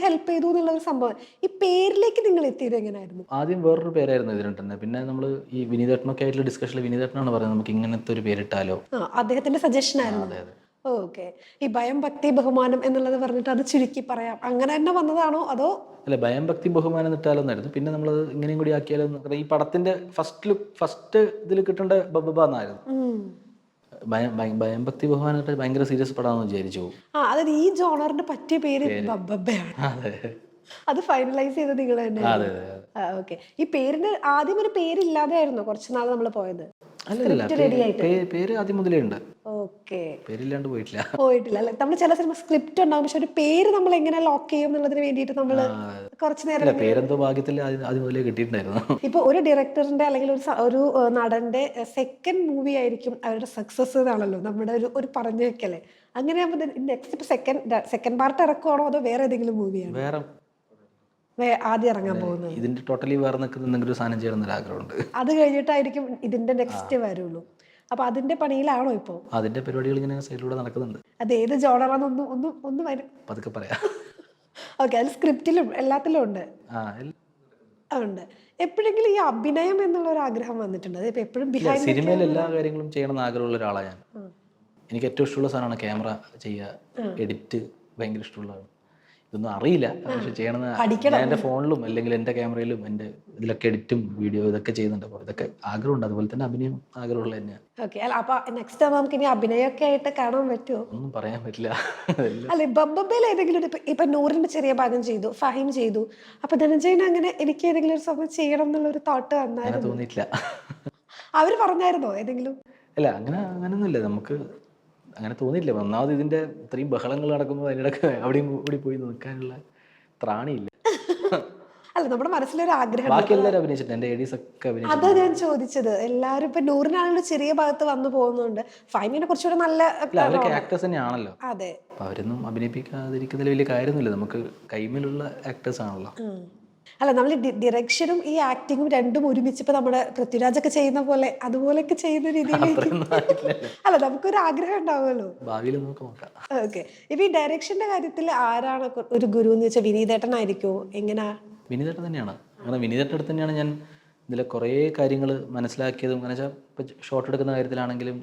ഹെൽപ്പ് ചെയ്തു എന്നുള്ള ഒരു സംഭവം. ഈ പേരിലേക്ക് നിങ്ങൾ എത്തിയത് എങ്ങനെയായിരുന്നു? ആദ്യം വേറൊരു പേരായിരുന്നു ഇതിന് തന്നെ. പിന്നെ നമ്മൾ ഈ വിനീതേട്ടനൊക്കെ ആയിട്ടുള്ള ഡിസ്കഷനിൽ വിനീതേട്ടനാണ് പറയുന്നത് നമുക്ക് ഇങ്ങനത്തെ ഒരു പേരിട്ടാലോ. അദ്ദേഹത്തിന്റെ സജഷൻ ആയിരുന്നു. ഓക്കെ. ഈ ഭയം ഭക്തി ബഹുമാനം എന്നുള്ളത് പറഞ്ഞിട്ട് അത് ചുരുക്കി പറയാം, അങ്ങനെ തന്നെ വന്നതാണോ അതോ? അല്ല, ഭയം ഭക്തി ബഹുമാനം ഇട്ടാലോന്നായിരുന്നു. പിന്നെ നമ്മൾ ഇങ്ങനെയും കൂടി ആക്കിയാലോ. ഈ പടത്തിന്റെ ഫസ്റ്റ് ഇതിൽ കിട്ടേണ്ട ബബ്ബ എന്നായിരുന്നു. ഭയഭക്തി ബഹുമാനായിട്ട് ഭയങ്കര സീരിയസ് പടാന്ന് വിചാരിച്ചു പോകും. അതായത് ഈ ജോണറിന് പറ്റിയ പേര് ബബ്ബയാണ്. അതെ അത് ഫൈനലൈസ് ചെയ്ത് നിങ്ങൾ തന്നെ? അതെ അതെ. ഓക്കെ. ഈ പേരിന് ആദ്യം ഒരു പേരില്ലാതെ ആയിരുന്നോ കുറച്ച് നാൾ നമ്മൾ പോയത്? അല്ലല്ല, റെഡി ആയിട്ട്? പേര് ആദ്യം മുതലേ ഉണ്ട്. ഓക്കെ. പേരില്ലാണ്ട് പോയിട്ടില്ല. പോയിട്ടില്ല അല്ലെ? നമ്മൾ ചില സിനിമ സ്ക്രിപ്റ്റ് ഉണ്ടാവും, പക്ഷെ ഒരു പേര് നമ്മൾ എങ്ങനെ ലോക്ക് ചെയ്യും എന്നുള്ളതിന് വേണ്ടിയിട്ട് നമ്മൾ കുറച്ച് നേരം അല്ല, പേരെന്തോ ഭാഗ്യത്തിൽ ആദ്യം മുതലേ കിട്ടിയിട്ടുണ്ടായിരുന്നു. ഇപ്പൊ ഒരു ഡയറക്ടറിന്റെ അല്ലെങ്കിൽ ഒരു നടന്റെ സെക്കൻഡ് മൂവി ആയിരിക്കും അവരുടെ സക്സസ് എന്നാണല്ലോ നമ്മുടെ ഒരു പറഞ്ഞു വെക്കല്ലേ. അങ്ങനെയാകുമ്പോൾ നെക്സ്റ്റ് ഇപ്പൊ സെക്കൻഡ് പാർട്ട് ഇറക്കുവാണോ അതോ വേറെ ഏതെങ്കിലും മൂവിയാണ് വേറെ ആദ്യം ഇറങ്ങാൻ പോകുന്നത്? ഇതിന്റെ ടോട്ടലി വേറെ നിൽക്കുന്ന എന്തെങ്കിലും ഒരു സാധനം ചെയ്യണമെന്നൊരു ആഗ്രഹമുണ്ട്. അത് കഴിഞ്ഞിട്ടായിരിക്കും ഇതിന്റെ നെക്സ്റ്റ് വരുള്ളൂ. അപ്പൊ അതിന്റെ പണിയിലാണോ ഇപ്പോ? അതിന്റെ പരിപാടികൾ ഇങ്ങനെ സൈഡിലൂടെ നടക്കുന്നുണ്ട്. അത് ഏത് ജോണറാന്നൊന്നും പതുക്കെ പറയാം. ഓക്കെ. അത് സ്ക്രിപ്റ്റിലും എല്ലാത്തിലും ഉണ്ട്. ഉണ്ട്. എപ്പോഴെങ്കിലും ഈ അഭിനയം എന്നുള്ള ഒരു ആഗ്രഹം വന്നിട്ടുണ്ട്? അത് എപ്പോഴും ബിഹൈൻഡ് സിനിമയിൽ എല്ലാ കാര്യങ്ങളും ചെയ്യണമെന്ന് ആഗ്രഹമുള്ള ഒരാളാണ് ഞാൻ. എനിക്ക് ഏറ്റവും ഇഷ്ടമുള്ള സാധനമാണ് ക്യാമറ ചെയ്യുക, എഡിറ്റ് ഭയങ്കര ഇഷ്ടമുള്ളതാണ്. ഇതൊന്നും അറിയില്ല, പക്ഷെ ചെയ്യണമെന്ന് ഞാൻ എൻ്റെ ഫോണിലും അല്ലെങ്കിൽ എൻ്റെ ക്യാമറയിലും എൻ്റെ ഇതിലൊക്കെ എഡിറ്റും വീഡിയോ ഇതൊക്കെ ചെയ്യുന്നുണ്ട്. അപ്പോൾ ഇതൊക്കെ ആഗ്രഹമുണ്ട്. അതുപോലെ തന്നെ അഭിനയം ആഗ്രഹമുള്ള തന്നെയാണ്. ഓക്കെ. അല്ല, അപ്പൊ നെക്സ്റ്റ് നമുക്ക് ഇനി അഭിനയമൊക്കെ ആയിട്ട് കാണാൻ പറ്റുമോ? ഒന്നും പറയാൻ പറ്റില്ല. അല്ലെ, ബബ്ബയിൽ ഏതെങ്കിലും ഇപ്പൊ നൂറിന്റെ ചെറിയ ഭാഗം ചെയ്തു, ഫഹീം ചെയ്തു, അപ്പൊ ധനഞ്ജയന് അങ്ങനെ എനിക്ക് ഏതെങ്കിലും ഒരു സമയം ചെയ്യണം എന്നുള്ള ഒരു തോട്ട് വന്നായിരുന്നു? തോന്നിയിട്ടില്ല. അവര് പറഞ്ഞായിരുന്നോ ഏതെങ്കിലും? അല്ല, അങ്ങനൊന്നുമില്ല. നമുക്ക് അങ്ങനെ തോന്നിയില്ല. ഒന്നാമത് ഇതിന്റെ ഇത്രയും ബഹളങ്ങൾ നടക്കുമ്പോൾ അതിനിടയ്ക്ക് അവിടെയും കൂടി പോയി നിൽക്കാനുള്ള ത്രാണിയില്ല. അല്ല, നമ്മുടെ മനസ്സിലൊരു ആഗ്രഹം. ബാക്കി എല്ലാവരും അഭിനയിച്ചിട്ടുണ്ട്, എൻ്റെ എഡീസ് ഒക്കെ അഭിനയിച്ചു. അതാ ഞാൻ ചോദിച്ചത്. എല്ലാവരും ഇപ്പൊ നൂറിനാണല്ലോ ചെറിയ ഭാഗത്ത് വന്നു പോകുന്നുണ്ട്, ഫൈമിനെ കുറച്ചുകൂടെ നല്ല അവരൊക്കെ ആക്ടേഴ്സ് തന്നെയാണല്ലോ. അതെ. അപ്പൊ അവരൊന്നും അഭിനയിപ്പിക്കാതിരിക്കുന്നതിൽ വലിയ കാര്യമൊന്നുമില്ല. നമുക്ക് കൈമിലുള്ള ആക്ടേഴ്സ് ആണല്ലോ. അല്ല, നമ്മൾ ഡിറക്ഷനും ഈ ആക്ടിങ്ങും രണ്ടും ഒരുമിച്ച് ഇപ്പൊ നമ്മുടെ പൃഥ്വിരാജൊക്കെ ചെയ്യുന്ന പോലെ അതുപോലെയൊക്കെ ചെയ്യുന്ന രീതിയിലേക്ക് അല്ല, നമുക്കൊരു ആഗ്രഹം ഉണ്ടാവുമല്ലോ ഭാവിയിൽ നോക്കാം. ഓക്കെ. ഇപ്പൊ ഈ ഡയറക്ഷന്റെ കാര്യത്തിൽ ആരാണ് ഒരു ഗുരു എന്ന് വെച്ചാൽ വിനീതേട്ടനായിരിക്കുമോ? എങ്ങനെയാ? വിനീതേട്ടൻ തന്നെയാണ്. അങ്ങനെ വിനീതേട്ടൻ അടുത്ത് തന്നെയാണ് ഞാൻ ഇതിലെ കുറേ കാര്യങ്ങൾ മനസ്സിലാക്കിയതും. അങ്ങനെ വെച്ചാൽ ഇപ്പം ഷോട്ട് എടുക്കുന്ന കാര്യത്തിലാണെങ്കിലും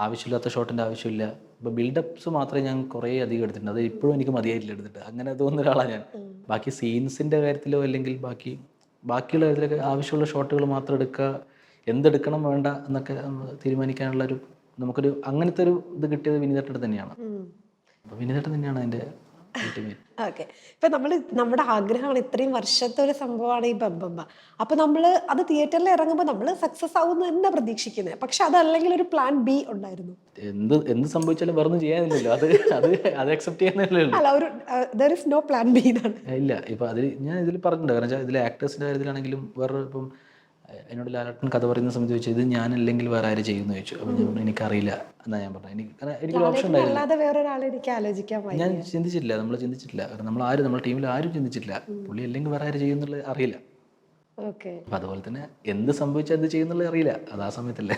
ആവശ്യമില്ലാത്ത ഷോട്ടിൻ്റെ ആവശ്യമില്ല. ഇപ്പോൾ ബിൽഡപ്സ് മാത്രമേ ഞാൻ കുറേ അധികം എടുത്തിട്ടുണ്ട്. അത് ഇപ്പോഴും എനിക്ക് മതിയായിട്ടില്ല എടുത്തിട്ട്. അങ്ങനെ തോന്നുന്ന ഒരാളാണ് ഞാൻ. ബാക്കി സീൻസിൻ്റെ കാര്യത്തിലോ അല്ലെങ്കിൽ ബാക്കിയുള്ള കാര്യത്തിലൊക്കെ ആവശ്യമുള്ള ഷോട്ടുകൾ മാത്രം എടുക്കുക, എന്തെടുക്കണം വേണ്ട എന്നൊക്കെ തീരുമാനിക്കാനുള്ളൊരു നമുക്കൊരു അങ്ങനത്തെ ഒരു ഇത് കിട്ടിയത് വിനീതേട്ടൻ തന്നെയാണ്. അപ്പോൾ വിനീതേട്ടൻ തന്നെയാണ് അതിൻ്റെ അൾട്ടിമേറ്റ്. ഓക്കെ. ഇപ്പൊ നമ്മുടെ ആഗ്രഹമാണ്, ഇത്രയും വർഷത്തെ ഒരു സംഭവമാണ് ഈ ബബ്ബ. അപ്പൊ നമ്മള് അത് തിയേറ്ററിൽ ഇറങ്ങുമ്പോൾ നമ്മൾ സക്സസ് ആവുമെന്ന് തന്നെ പ്രതീക്ഷിക്കുന്നത്. പക്ഷെ അതല്ലെങ്കിൽ ഒരു പ്ലാൻ ബി ഉണ്ടായിരുന്നു. എന്ത് സംഭവിച്ചാലും വേറൊന്നും ചെയ്യാനില്ലല്ലോ. അത് അക്സെപ്റ്റ് ചെയ്യുന്നില്ലല്ലോ. അല്ല, there is no plan B എന്നാണ്. ഇല്ല. ഇപ്പൊ അതിൽ ഞാൻ ഇതിൽ പറഞ്ഞിട്ടുണ്ട്. കാരണം വെച്ചാൽ ഇതിലെ ആക്ടേഴ്സിന്റെ കാര്യത്തിലാണെങ്കിലും വേറെ ഇപ്പം എന്നോട് ലാലേട്ടൻ കഥ പറയുന്ന സമയത്ത് ചോദിച്ചു, ഇത് ഞാനല്ലെങ്കിൽ വേറെ ആര് ചെയ്യുമെന്ന് ചോദിച്ചു. അപ്പം ഞാൻ പറഞ്ഞു എനിക്കറിയില്ല എന്നാ ഞാൻ പറഞ്ഞു. എനിക്കൊരു ഓപ്ഷൻ ഉണ്ടായില്ല. ഞാൻ ചിന്തിച്ചിട്ടില്ല. നമ്മൾ ചിന്തിച്ചിട്ടില്ല. കാരണം നമ്മുടെ ടീമിൽ ആരും ചിന്തിച്ചിട്ടില്ല പുള്ളി അല്ലെങ്കിൽ വേറെ ആര് ചെയ്യുന്നുള്ളത് അറിയില്ല. അപ്പൊ അതുപോലെ തന്നെ എന്ത് സംഭവിച്ചാൽ എന്ത് ചെയ്യുന്നുള്ളത് അറിയില്ല. അത് ആ സമയത്തല്ലേ.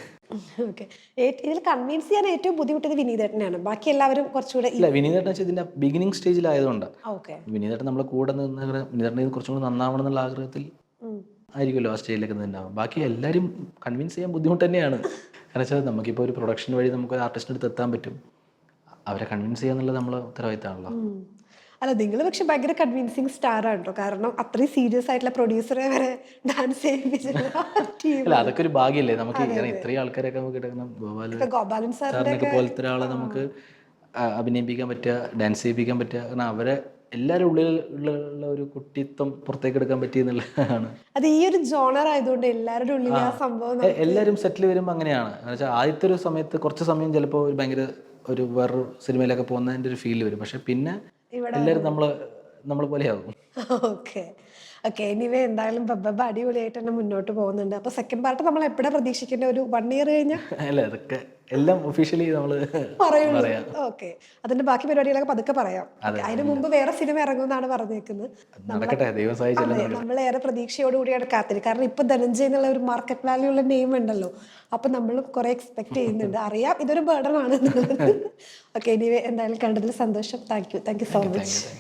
ഇതിൽ കൺവിൻസ് ചെയ്യാൻ ഏറ്റവും ബുദ്ധിമുട്ടത് വിനീതേട്ടനാണ്. ബാക്കി എല്ലാവരും കുറച്ചുകൂടെ ഇല്ല, വിനീതേട്ടൻ വെച്ചാൽ ഇതിന്റെ ബിഗിനിങ് സ്റ്റേജിലായതുകൊണ്ടാണ്. വിനീതേട്ടൻ നമ്മളെ കൂടെ നിന്ന് വിനീതേട്ടൻ കുറച്ചും കൂടി നന്നാവണം എന്നുള്ള ആഗ്രഹത്തിൽ ആയിരിക്കുമല്ലോ ആ സ്റ്റേജിലേക്ക് നിന്നുണ്ടാവും. ബാക്കി എല്ലാവരും കൺവിൻസ് ചെയ്യാൻ ബുദ്ധിമുട്ട് തന്നെയാണ്. കാരണം വെച്ചാൽ നമുക്കിപ്പോൾ ഒരു പ്രൊഡക്ഷൻ വഴി നമുക്ക് ഒരു ആർട്ടിസ്റ്റിൻ്റെ അടുത്ത് എത്താൻ പറ്റും. അവരെ കൺവിൻസ് ചെയ്യുക എന്നുള്ളത് നമ്മളെ ഉത്തരവാദിത്തമാണല്ലോ. അല്ല, നിങ്ങൾ പക്ഷെ ഭയങ്കര കൺവിൻസിങ് സ്റ്റാർ ആണ് കേട്ടോ. കാരണം അത്രയും സീരിയസ് ആയിട്ടുള്ള പ്രൊഡ്യൂസറെ വരെ ഡാൻസ് ചെയ്യിപ്പിച്ചില്ല. അതൊക്കെ ഒരു ഭാഗ്യല്ലേ നമുക്ക്. ഇത്രയും ആൾക്കാരൊക്കെ നമുക്ക് കിടക്കണം. ഗോപാലൻ സാറിനൊക്കെ പോലത്തെ ഒരാളെ നമുക്ക് അഭിനയിപ്പിക്കാൻ പറ്റുക, ഡാൻസ് ചെയ്യിപ്പിക്കാൻ പറ്റുക. കാരണം അവരെ എല്ലാവരും ഉള്ളിലുള്ള ഒരു കുട്ടിത്വം പുറത്തേക്ക് എടുക്കാൻ പറ്റിയെന്നുള്ളതാണ്. അത് ഈ ഒരു ജോണർ ആയതുകൊണ്ട് എല്ലാവരുടെ ഉള്ളിൽ ആ സംഭവം എല്ലാവരും സെറ്റിൽ വരുമ്പോൾ അങ്ങനെയാണ്. എന്ന് വെച്ചാൽ ആദ്യത്തെ ഒരു സമയത്ത് കുറച്ച് സമയം ചിലപ്പോൾ ഭയങ്കര ഒരു വേറൊരു സിനിമയിലൊക്കെ പോകുന്നതിൻ്റെ ഒരു ഫീൽ വരും. പക്ഷെ പിന്നെ എല്ലാവരും നമ്മളെ പോലെയാകും. ഓക്കെ. എനിവേ, എന്തായാലും ബബ്ബ അടിപൊളിയായിട്ട് തന്നെ മുന്നോട്ട് പോകുന്നുണ്ട്. അപ്പൊ സെക്കൻഡ് പാർട്ട് നമ്മൾ എപ്പോഴാ പ്രതീക്ഷിക്കേണ്ട? ഒരു 1 year കഴിഞ്ഞാൽ? അല്ല, അതൊക്കെ എല്ലാം ഒഫീഷ്യലി നമ്മൾ പറയുള്ളൂ. ഓക്കെ. അതിന്റെ ബാക്കി പരിപാടികളൊക്കെ പതുക്കെ പറയാം. അതിന് മുമ്പ് വേറെ സിനിമ ഇറങ്ങുമെന്നാണ് പറഞ്ഞേക്കുന്നത്. നമ്മൾ ഏറെ പ്രതീക്ഷയോടുകൂടിയാണ് കാത്തിരിക്കുന്നത്. കാരണം ഇപ്പൊ ധനഞ്ജയ് എന്നുള്ള ഒരു മാർക്കറ്റ് വാല്യൂ ഉള്ള നെയിം ഉണ്ടല്ലോ. അപ്പൊ നമ്മൾ കുറെ എക്സ്പെക്ട് ചെയ്യുന്നുണ്ട്. അറിയാം ഇതൊരു ബർഡൻ ആണ്. ഓക്കെ. എനിവേ, എന്തായാലും കണ്ടതിൽ സന്തോഷം. Thank you so much.